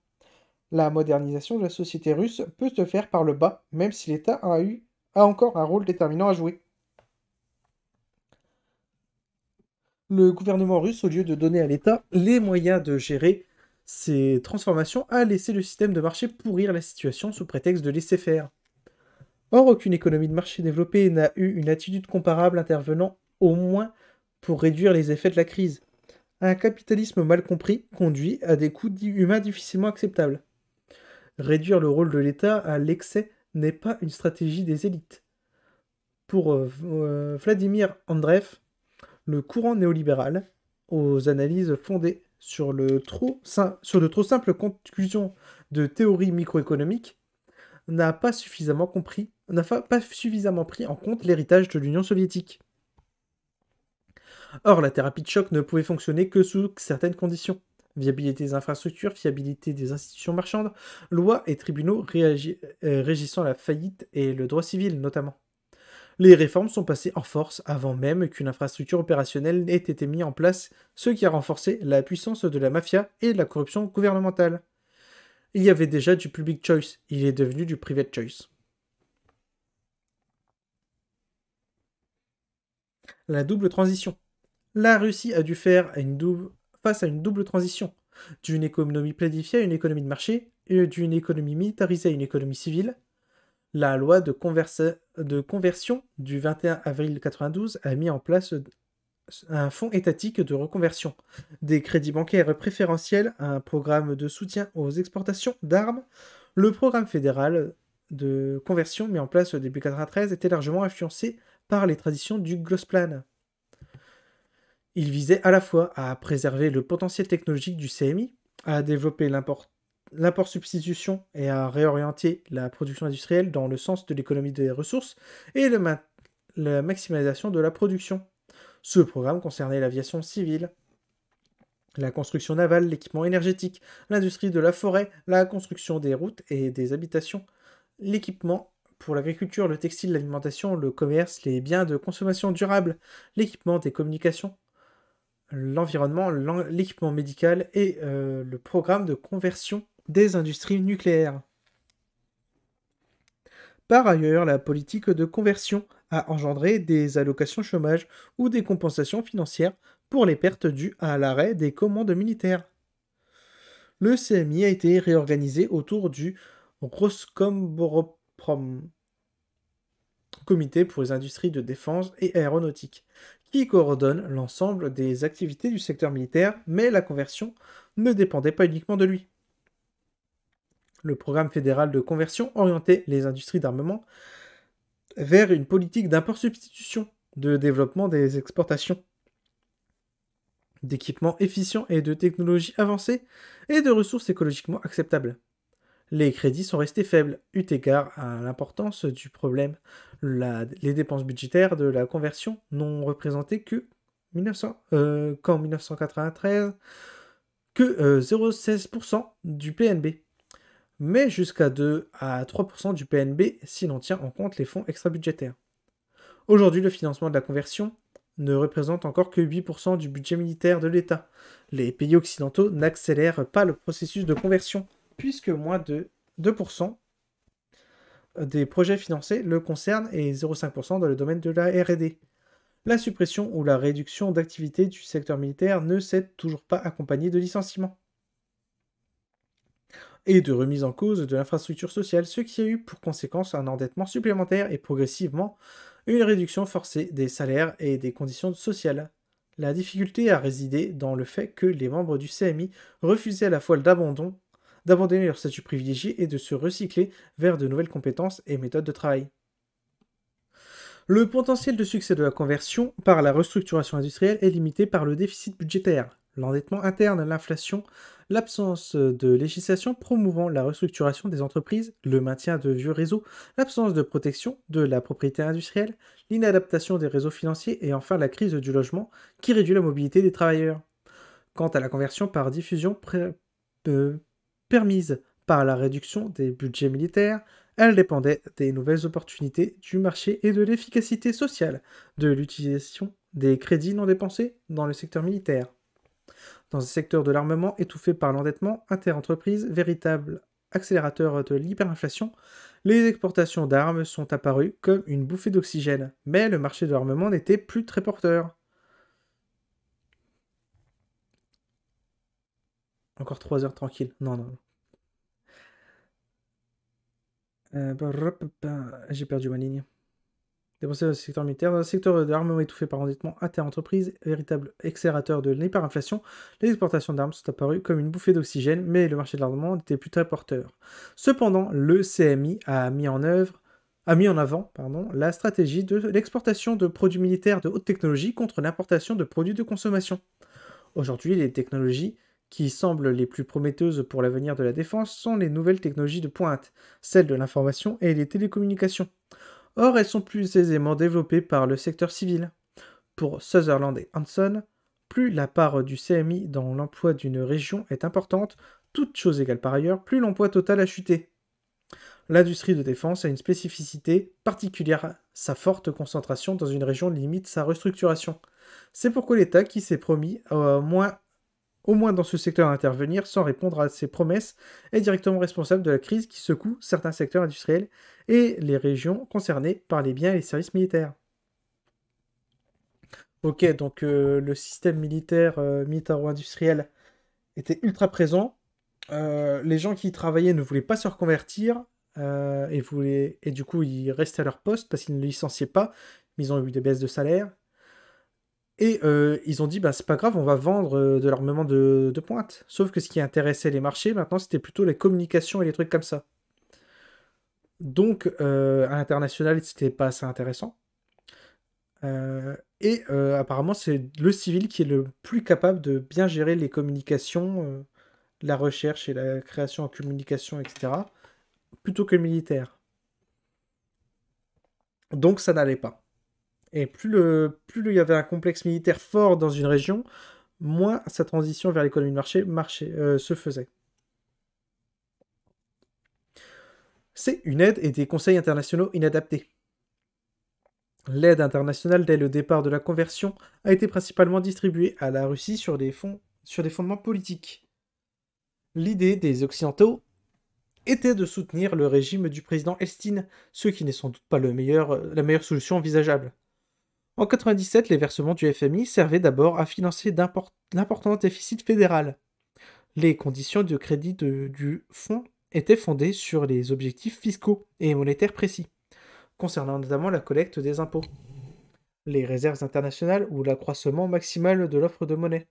La modernisation de la société russe peut se faire par le bas, même si l'État a encore un rôle déterminant à jouer. Le gouvernement russe, au lieu de donner à l'État les moyens de gérer ces transformations, a laissé le système de marché pourrir la situation sous prétexte de laisser faire. Or, aucune économie de marché développée n'a eu une attitude comparable intervenant au moins pour réduire les effets de la crise. Un capitalisme mal compris conduit à des coûts humains difficilement acceptables. Réduire le rôle de l'État à l'excès n'est pas une stratégie des élites. Pour Vladimir Andreev, le courant néolibéral, aux analyses fondées sur de trop simples conclusions de théorie microéconomique, n'a pas suffisamment pris en compte l'héritage de l'Union soviétique. Or, la thérapie de choc ne pouvait fonctionner que sous certaines conditions. Viabilité des infrastructures, fiabilité des institutions marchandes, lois et tribunaux régissant la faillite et le droit civil notamment. Les réformes sont passées en force avant même qu'une infrastructure opérationnelle n'ait été mise en place, ce qui a renforcé la puissance de la mafia et la corruption gouvernementale. Il y avait déjà du public choice, il est devenu du private choice. La double transition. La Russie a dû faire face à une double transition, d'une économie planifiée à une économie de marché, et d'une économie militarisée à une économie civile. La loi de conversion du 21 avril 1992 a mis en place un fonds étatique de reconversion, des crédits bancaires préférentiels, un programme de soutien aux exportations d'armes. Le programme fédéral de conversion mis en place au début 1993 était largement influencé par les traditions du Gosplan. Il visait à la fois à préserver le potentiel technologique du CMI, à développer l'import-substitution et à réorienter la production industrielle dans le sens de l'économie des ressources et la maximalisation de la production. Ce programme concernait l'aviation civile, la construction navale, l'équipement énergétique, l'industrie de la forêt, la construction des routes et des habitations, l'équipement pour l'agriculture, le textile, l'alimentation, le commerce, les biens de consommation durable, l'équipement des communications, l'environnement, l'équipement médical et le programme de conversion des industries nucléaires. Par ailleurs, la politique de conversion a engendré des allocations chômage ou des compensations financières pour les pertes dues à l'arrêt des commandes militaires. Le CMI a été réorganisé autour du Roskomboroprom, Comité pour les industries de défense et aéronautique, qui coordonne l'ensemble des activités du secteur militaire, mais la conversion ne dépendait pas uniquement de lui. Le programme fédéral de conversion orientait les industries d'armement vers une politique d'import-substitution, de développement des exportations, d'équipements efficients et de technologies avancées, et de ressources écologiquement acceptables. Les crédits sont restés faibles, eu égard à l'importance du problème. Les dépenses budgétaires de la conversion n'ont représenté qu'en 1993 que 0,16% du PNB, mais jusqu'à 2 à 3% du PNB si l'on tient en compte les fonds extra-budgétaires. Aujourd'hui, le financement de la conversion ne représente encore que 8% du budget militaire de l'État. Les pays occidentaux n'accélèrent pas le processus de conversion, puisque moins de 2% des projets financés le concernent et 0,5% dans le domaine de la R&D. La suppression ou la réduction d'activité du secteur militaire ne s'est toujours pas accompagnée de licenciements. et de remise en cause de l'infrastructure sociale, ce qui a eu pour conséquence un endettement supplémentaire et progressivement une réduction forcée des salaires et des conditions sociales. La difficulté a résidé dans le fait que les membres du CMI refusaient à la fois d'abandonner leur statut privilégié et de se recycler vers de nouvelles compétences et méthodes de travail. Le potentiel de succès de la conversion par la restructuration industrielle est limité par le déficit budgétaire, l'endettement interne, l'inflation, l'absence de législation promouvant la restructuration des entreprises, le maintien de vieux réseaux, l'absence de protection de la propriété industrielle, l'inadaptation des réseaux financiers et enfin la crise du logement qui réduit la mobilité des travailleurs. Quant à la conversion par diffusion permise par la réduction des budgets militaires, elle dépendait des nouvelles opportunités du marché et de l'efficacité sociale de l'utilisation des crédits non dépensés dans le secteur militaire. Dans un secteur de l'armement étouffé par l'endettement interentreprises, véritable accélérateur de l'hyperinflation, les exportations d'armes sont apparues comme une bouffée d'oxygène, mais le marché de l'armement n'était plus très porteur. Encore 3 heures tranquille. Non. J'ai perdu ma ligne. Dépenser dans le secteur militaire. Dans le secteur de l'armement étouffé par endettement interentreprises, véritable accélérateur de l'hyperinflation, les exportations d'armes sont apparues comme une bouffée d'oxygène, mais le marché de l'armement n'était plus très porteur. Cependant, le CMI a mis en avant la stratégie de l'exportation de produits militaires de haute technologie contre l'importation de produits de consommation. Aujourd'hui, les technologies qui semblent les plus prometteuses pour l'avenir de la défense sont les nouvelles technologies de pointe, celles de l'information et les télécommunications. Or, elles sont plus aisément développées par le secteur civil. Pour Sutherland et Hanson, plus la part du CMI dans l'emploi d'une région est importante, toutes choses égales par ailleurs, plus l'emploi total a chuté. L'industrie de défense a une spécificité particulière, sa forte concentration dans une région limite sa restructuration. C'est pourquoi l'État, qui s'est promis au moins dans ce secteur à intervenir sans répondre à ses promesses, est directement responsable de la crise qui secoue certains secteurs industriels et les régions concernées par les biens et les services militaires. Ok, donc le système militaire, militaro-industriel était ultra présent. Les gens qui y travaillaient ne voulaient pas se reconvertir et du coup ils restaient à leur poste parce qu'ils ne licenciaient pas, mais ils ont eu des baisses de salaire. Et ils ont dit, bah, c'est pas grave, on va vendre de l'armement de pointe. Sauf que ce qui intéressait les marchés, maintenant, c'était plutôt les communications et les trucs comme ça. Donc, à l'international, c'était pas assez intéressant. Apparemment, c'est le civil qui est le plus capable de bien gérer les communications, la recherche et la création en communication, etc., plutôt que le militaire. Donc, ça n'allait pas. Et plus il y avait un complexe militaire fort dans une région, moins sa transition vers l'économie de marché se faisait. C'est une aide et des conseils internationaux inadaptés. L'aide internationale dès le départ de la conversion a été principalement distribuée à la Russie sur des fondements politiques. L'idée des Occidentaux était de soutenir le régime du président Elstine, ce qui n'est sans doute pas la meilleure solution envisageable. En 1997, les versements du FMI servaient d'abord à financer l'important déficit fédéral. Les conditions de crédit du fonds étaient fondées sur les objectifs fiscaux et monétaires précis, concernant notamment la collecte des impôts, les réserves internationales ou l'accroissement maximal de l'offre de monnaie.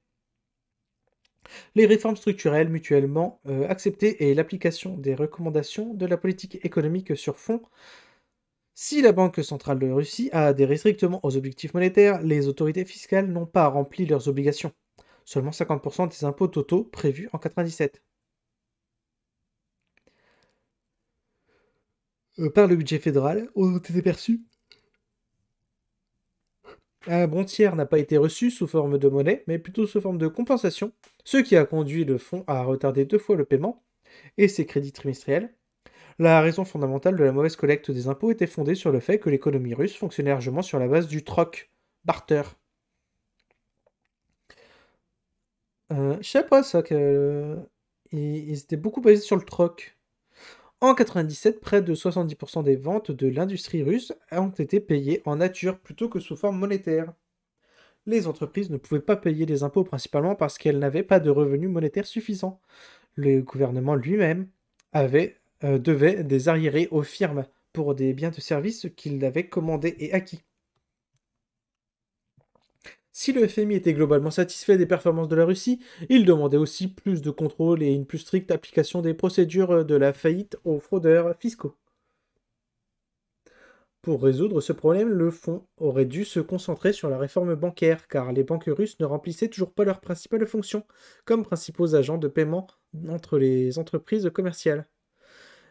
Les réformes structurelles mutuellement acceptées et l'application des recommandations de la politique économique sur fond. Si la Banque centrale de Russie a adhéré strictement aux objectifs monétaires, les autorités fiscales n'ont pas rempli leurs obligations. Seulement 50% des impôts totaux prévus en 1997. Par le budget fédéral ont été perçus. Un bon tiers n'a pas été reçu sous forme de monnaie, mais plutôt sous forme de compensation, ce qui a conduit le fonds à retarder 2 fois le paiement et ses crédits trimestriels. La raison fondamentale de la mauvaise collecte des impôts était fondée sur le fait que l'économie russe fonctionnait largement sur la base du troc, barter. Je sais pas ça, ils étaient beaucoup basés sur le troc. En 1997, près de 70% des ventes de l'industrie russe ont été payées en nature plutôt que sous forme monétaire. Les entreprises ne pouvaient pas payer les impôts principalement parce qu'elles n'avaient pas de revenus monétaires suffisants. Le gouvernement lui-même devait des arriérés aux firmes pour des biens de service qu'il avait commandés et acquis. Si le FMI était globalement satisfait des performances de la Russie, il demandait aussi plus de contrôle et une plus stricte application des procédures de la faillite aux fraudeurs fiscaux. Pour résoudre ce problème, le fonds aurait dû se concentrer sur la réforme bancaire, car les banques russes ne remplissaient toujours pas leur principale fonction, comme principaux agents de paiement entre les entreprises commerciales.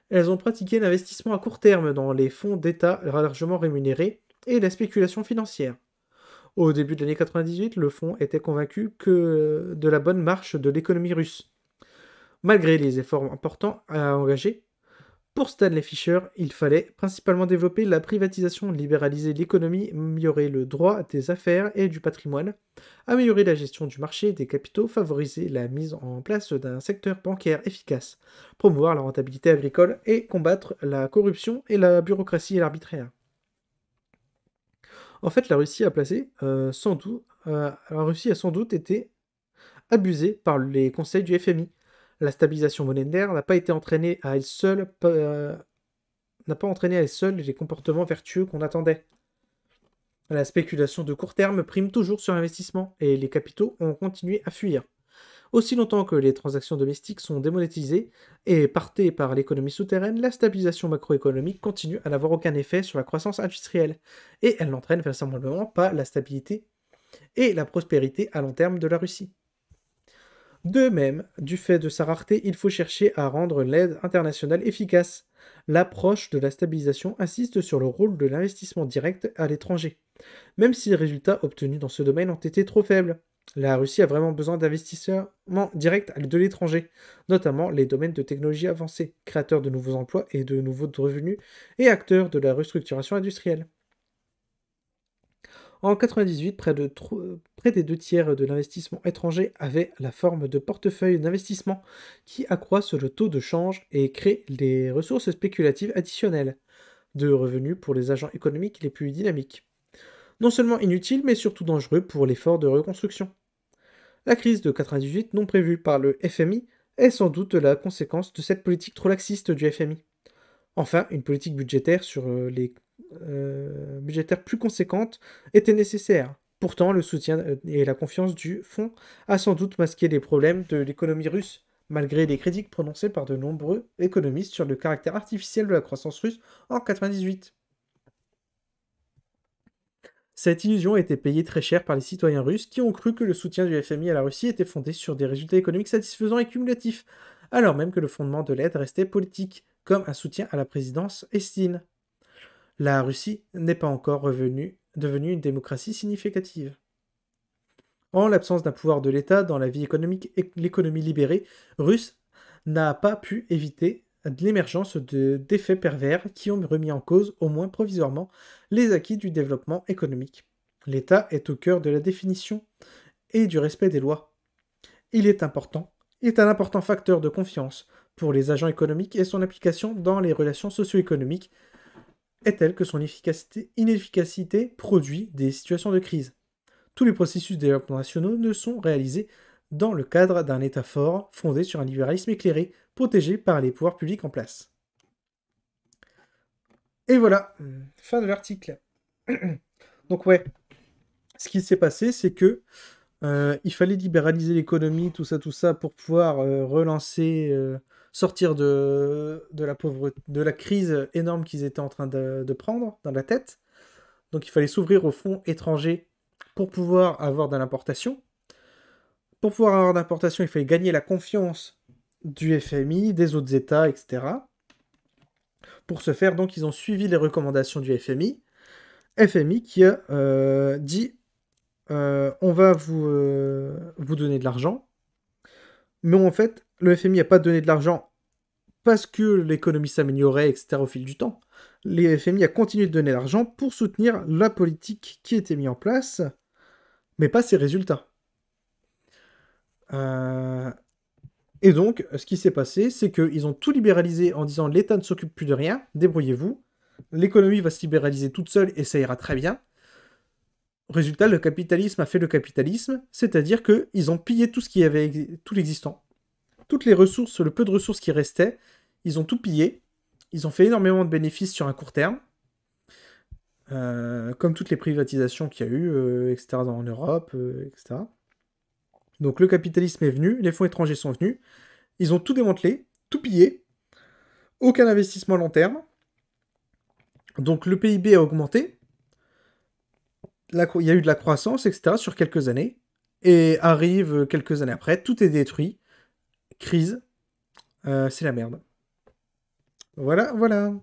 Elles ont pratiqué l'investissement à court terme dans les fonds d'État largement rémunérés et la spéculation financière. Au début de l'année 98, le fonds était convaincu de la bonne marche de l'économie russe. Malgré les efforts importants à engager, pour Stanley Fischer, il fallait principalement développer la privatisation, libéraliser l'économie, améliorer le droit des affaires et du patrimoine, améliorer la gestion du marché des capitaux, favoriser la mise en place d'un secteur bancaire efficace, promouvoir la rentabilité agricole et combattre la corruption et la bureaucratie et l'arbitraire. En fait, la Russie a sans doute été abusée par les conseils du FMI. La stabilisation monétaire n'a pas entraîné à elle seule les comportements vertueux qu'on attendait. La spéculation de court terme prime toujours sur l'investissement et les capitaux ont continué à fuir. Aussi longtemps que les transactions domestiques sont démonétisées et partées par l'économie souterraine, la stabilisation macroéconomique continue à n'avoir aucun effet sur la croissance industrielle, et elle n'entraîne vraisemblablement pas la stabilité et la prospérité à long terme de la Russie. De même, du fait de sa rareté, il faut chercher à rendre l'aide internationale efficace. L'approche de la stabilisation insiste sur le rôle de l'investissement direct à l'étranger, même si les résultats obtenus dans ce domaine ont été trop faibles. La Russie a vraiment besoin d'investissements directs de l'étranger, notamment les domaines de technologie avancée, créateurs de nouveaux emplois et de nouveaux revenus, et acteurs de la restructuration industrielle. En 1998, près des 2 tiers de l'investissement étranger avaient la forme de portefeuilles d'investissement qui accroissent le taux de change et créent des ressources spéculatives additionnelles, de revenus pour les agents économiques les plus dynamiques. Non seulement inutile, mais surtout dangereux pour l'effort de reconstruction. La crise de 1998, non prévue par le FMI, est sans doute la conséquence de cette politique trop laxiste du FMI. Enfin, une politique budgétaire budgétaire plus conséquente était nécessaire. Pourtant, le soutien et la confiance du fonds a sans doute masqué les problèmes de l'économie russe, malgré les critiques prononcées par de nombreux économistes sur le caractère artificiel de la croissance russe en 1998. Cette illusion a été payée très cher par les citoyens russes qui ont cru que le soutien du FMI à la Russie était fondé sur des résultats économiques satisfaisants et cumulatifs, alors même que le fondement de l'aide restait politique, comme un soutien à la présidence Estine. La Russie n'est pas encore devenue une démocratie significative. En l'absence d'un pouvoir de l'État dans la vie économique et l'économie libérée russe n'a pas pu éviter l'émergence d'effets pervers qui ont remis en cause, au moins provisoirement, les acquis du développement économique. L'État est au cœur de la définition et du respect des lois. Il est un important facteur de confiance pour les agents économiques et son application dans les relations socio-économiques est telle que son inefficacité produit des situations de crise. Tous les processus de développement nationaux ne sont réalisés dans le cadre d'un État fort, fondé sur un libéralisme éclairé, protégé par les pouvoirs publics en place. Et voilà, fin de l'article. Donc ouais, ce qui s'est passé, c'est que il fallait libéraliser l'économie, tout ça, pour pouvoir relancer, sortir de la pauvreté, de la crise énorme qu'ils étaient en train de prendre dans la tête. Donc il fallait s'ouvrir aux fonds étrangers pour pouvoir avoir de l'importation. Pour pouvoir avoir de l'importation, il fallait gagner la confiance du FMI, des autres États, etc. Pour ce faire, donc, ils ont suivi les recommandations du FMI. FMI qui a dit on va vous donner de l'argent. Mais en fait, le FMI n'a pas donné de l'argent parce que l'économie s'améliorait, etc. au fil du temps. Le FMI a continué de donner de l'argent pour soutenir la politique qui était mise en place, mais pas ses résultats. Et donc, ce qui s'est passé, c'est qu'ils ont tout libéralisé en disant l'État ne s'occupe plus de rien, débrouillez-vous, l'économie va se libéraliser toute seule et ça ira très bien. Résultat, le capitalisme a fait le capitalisme, c'est-à-dire qu'ils ont pillé tout l'existant. Toutes les ressources, le peu de ressources qui restaient, Ils ont tout pillé. Ils ont fait énormément de bénéfices sur un court terme. Comme toutes les privatisations qu'il y a eu, etc. en Europe, etc. Donc le capitalisme est venu, les fonds étrangers sont venus, ils ont tout démantelé, tout pillé, aucun investissement à long terme. Donc le PIB a augmenté, il y a eu de la croissance, etc. sur quelques années, et arrive quelques années après, tout est détruit, crise, c'est la merde. Voilà, voilà.